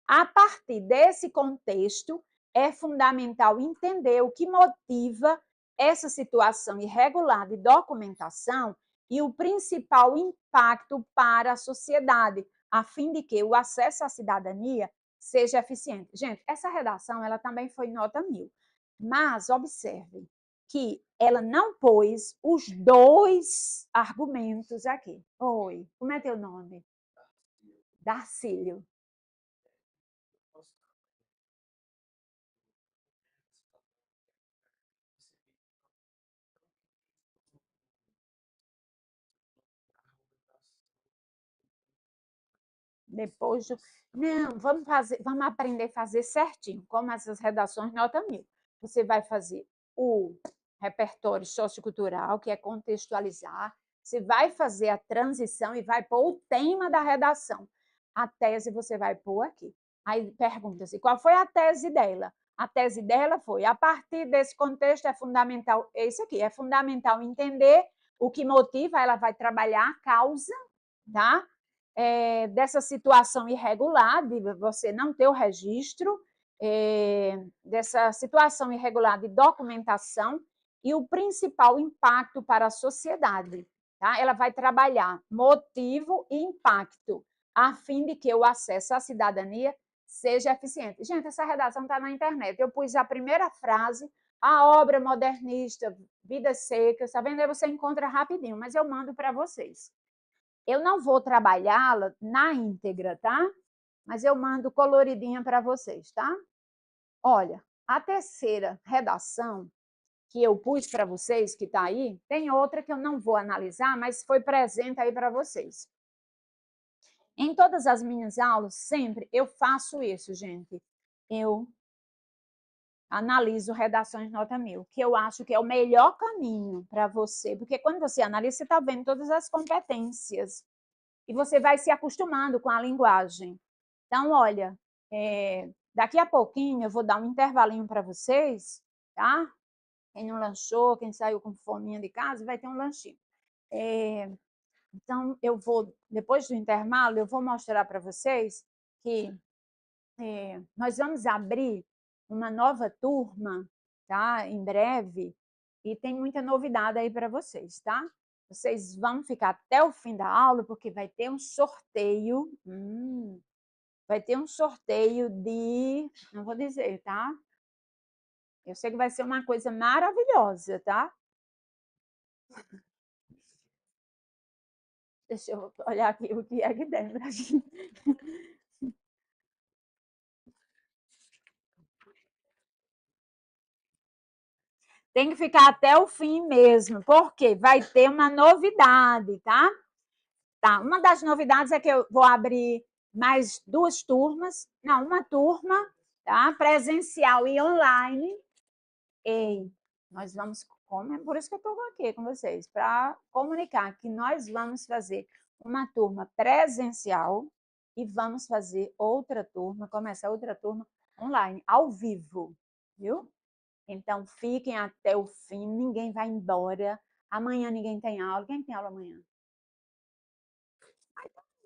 A partir desse contexto, é fundamental entender o que motiva essa situação irregular de documentação e o principal impacto para a sociedade, a fim de que o acesso à cidadania seja eficiente. Gente, essa redação ela também foi nota 1000, mas observe que ela não pôs os 2 argumentos aqui. Oi, como é teu nome? Darcílio. Depois do... Não, vamos aprender a fazer certinho, como essas redações nota 1000. Você vai fazer o repertório sociocultural, que é contextualizar, você vai fazer a transição e vai pôr o tema da redação. A tese você vai pôr aqui. Aí pergunta-se, qual foi a tese dela? A tese dela foi, a partir desse contexto é fundamental, é isso aqui, é fundamental entender o que motiva, ela vai trabalhar a causa, tá? Dessa situação irregular, de você não ter o registro, dessa situação irregular de documentação e o principal impacto para a sociedade. Tá? Ela vai trabalhar motivo e impacto, a fim de que o acesso à cidadania seja eficiente. Gente, essa redação está na internet. Eu pus a primeira frase, a obra modernista, Vidas Secas, tá vendo? Aí você encontra rapidinho, mas eu mando para vocês. Eu não vou trabalhá-la na íntegra, tá? Mas eu mando coloridinha para vocês, tá? Olha, a terceira redação que eu pus para vocês, que está aí, tem outra que eu não vou analisar, mas foi presente aí para vocês. Em todas as minhas aulas, sempre eu faço isso, gente. Eu analiso redações nota 1000, que eu acho que é o melhor caminho para você, porque quando você analisa, você está vendo todas as competências e você vai se acostumando com a linguagem. Então, olha, daqui a pouquinho eu vou dar um intervalinho para vocês, tá? Quem não lanchou, quem saiu com fominha de casa, vai ter um lanchinho. Então, eu vou, depois do intervalo, eu vou mostrar para vocês que nós vamos abrir uma nova turma, tá? Em breve, e tem muita novidade aí para vocês, tá? Vocês vão ficar até o fim da aula, porque vai ter um sorteio. Vai ter um sorteio de. Não vou dizer, tá? Eu sei que vai ser uma coisa maravilhosa, tá? Deixa eu olhar aqui o que é que tem pra gente. Tem que ficar até o fim mesmo, porque vai ter uma novidade, tá? Tá, uma das novidades é que eu vou abrir mais 2 turmas, não, uma turma, tá? Presencial e online. E nós vamos, como é por isso que eu estou aqui com vocês, para comunicar que nós vamos fazer uma turma presencial e vamos fazer outra turma, começar outra turma online, ao vivo, viu? Então, fiquem até o fim, ninguém vai embora. Amanhã ninguém tem aula. Quem tem aula amanhã?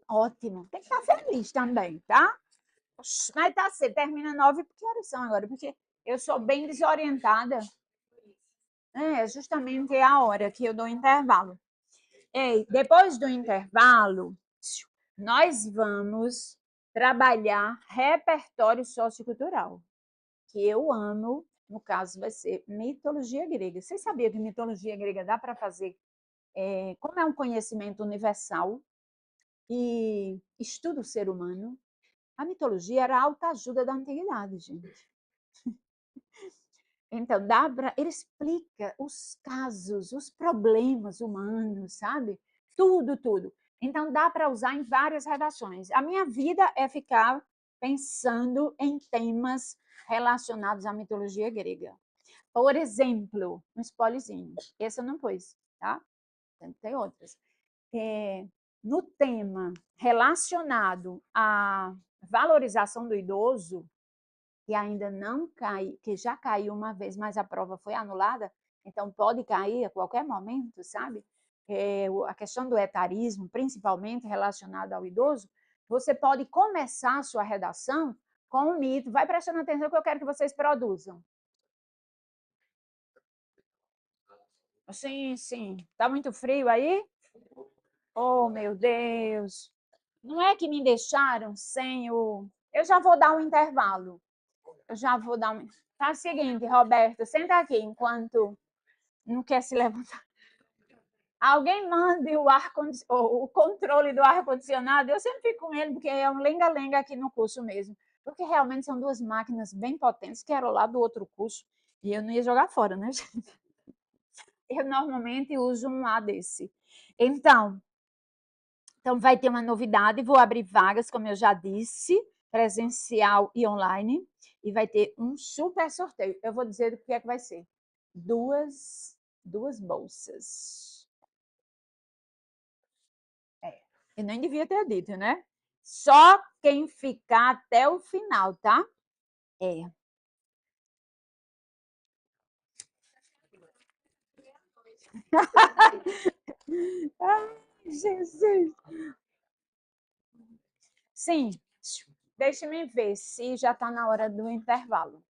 Ótimo, tem que estar feliz também, tá? Mas tá cedo, termina 9, que horas são agora? Porque eu sou bem desorientada. É justamente a hora que eu dou intervalo. Ei, depois do intervalo, nós vamos trabalhar repertório sociocultural, que eu amo. No caso, vai ser mitologia grega. Vocês sabiam que mitologia grega dá para fazer? Como é um conhecimento universal e estuda o ser humano, a mitologia era a autoajuda da antiguidade, gente. Então, ele explica os casos, os problemas humanos, sabe? Tudo, tudo. Então, dá para usar em várias redações. A minha vida é ficar pensando em temas relacionados à mitologia grega. Por exemplo, um spoilerzinho. Esse eu não pus, tá? Tem outras. No tema relacionado à valorização do idoso, que ainda não cai, que já caiu uma vez, mas a prova foi anulada, então pode cair a qualquer momento, sabe? A questão do etarismo, principalmente relacionada ao idoso, você pode começar a sua redação com um mito. Vai prestando atenção que eu quero que vocês produzam. Sim, sim. Tá muito frio aí? Oh, meu Deus. Não é que me deixaram sem o. Eu já vou dar um intervalo. Eu já vou dar um. Tá o seguinte, Roberto, senta aqui enquanto não quer se levantar. Alguém mande o controle do ar-condicionado. Eu sempre fico com ele, porque é um lenga-lenga aqui no curso mesmo. Porque realmente são 2 máquinas bem potentes, que eram lá do outro curso. E eu não ia jogar fora, né, gente? Eu normalmente uso um A desse. Então, vai ter uma novidade, vou abrir vagas, como eu já disse, presencial e online, e vai ter um super sorteio. Eu vou dizer o que é que vai ser. Duas bolsas. Eu nem devia ter dito, né? Só quem ficar até o final, tá? É. Ai, Jesus. Sim, deixa-me ver se já está na hora do intervalo.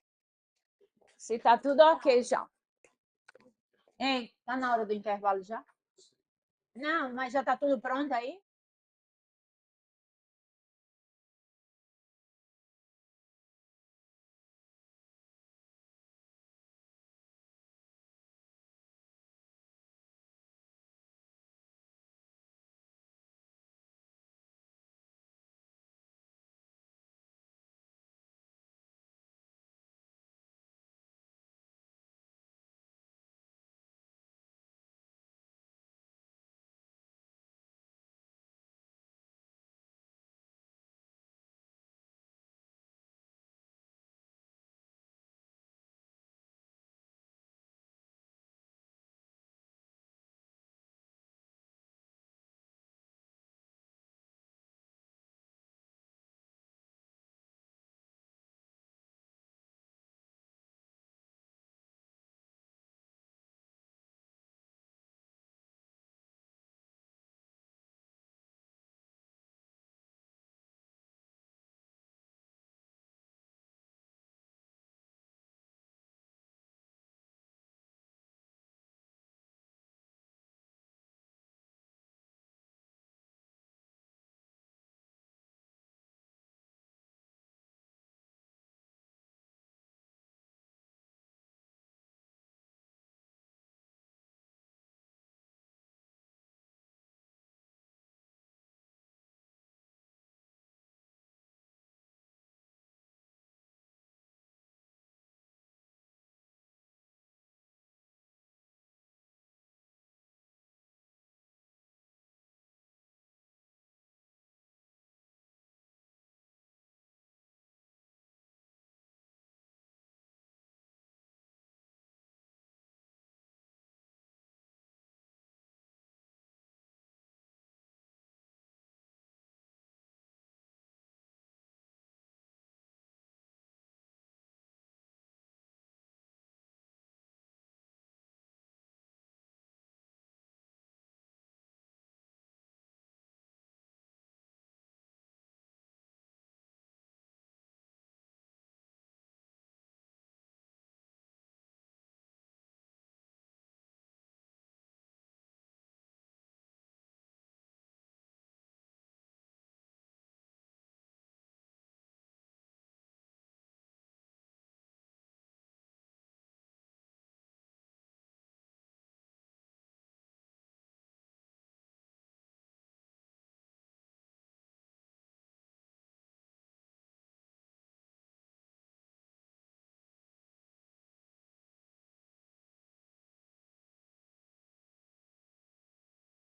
Se está tudo ok já. Ei, está na hora do intervalo já? Não, mas já está tudo pronto aí?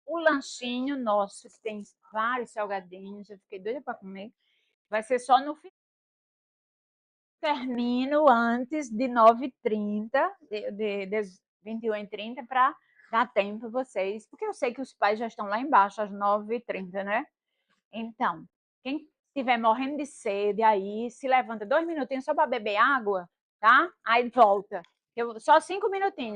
o lanchinho nosso, que tem vários salgadinhos, eu fiquei doida para comer, vai ser só no final. Termino antes de 9h30, de 21h30, para dar tempo vocês, porque eu sei que os pais já estão lá embaixo às 9h30, né? Então, quem estiver morrendo de sede aí, se levanta 2 minutinhos só para beber água, tá? Aí volta. Só 5 minutinhos.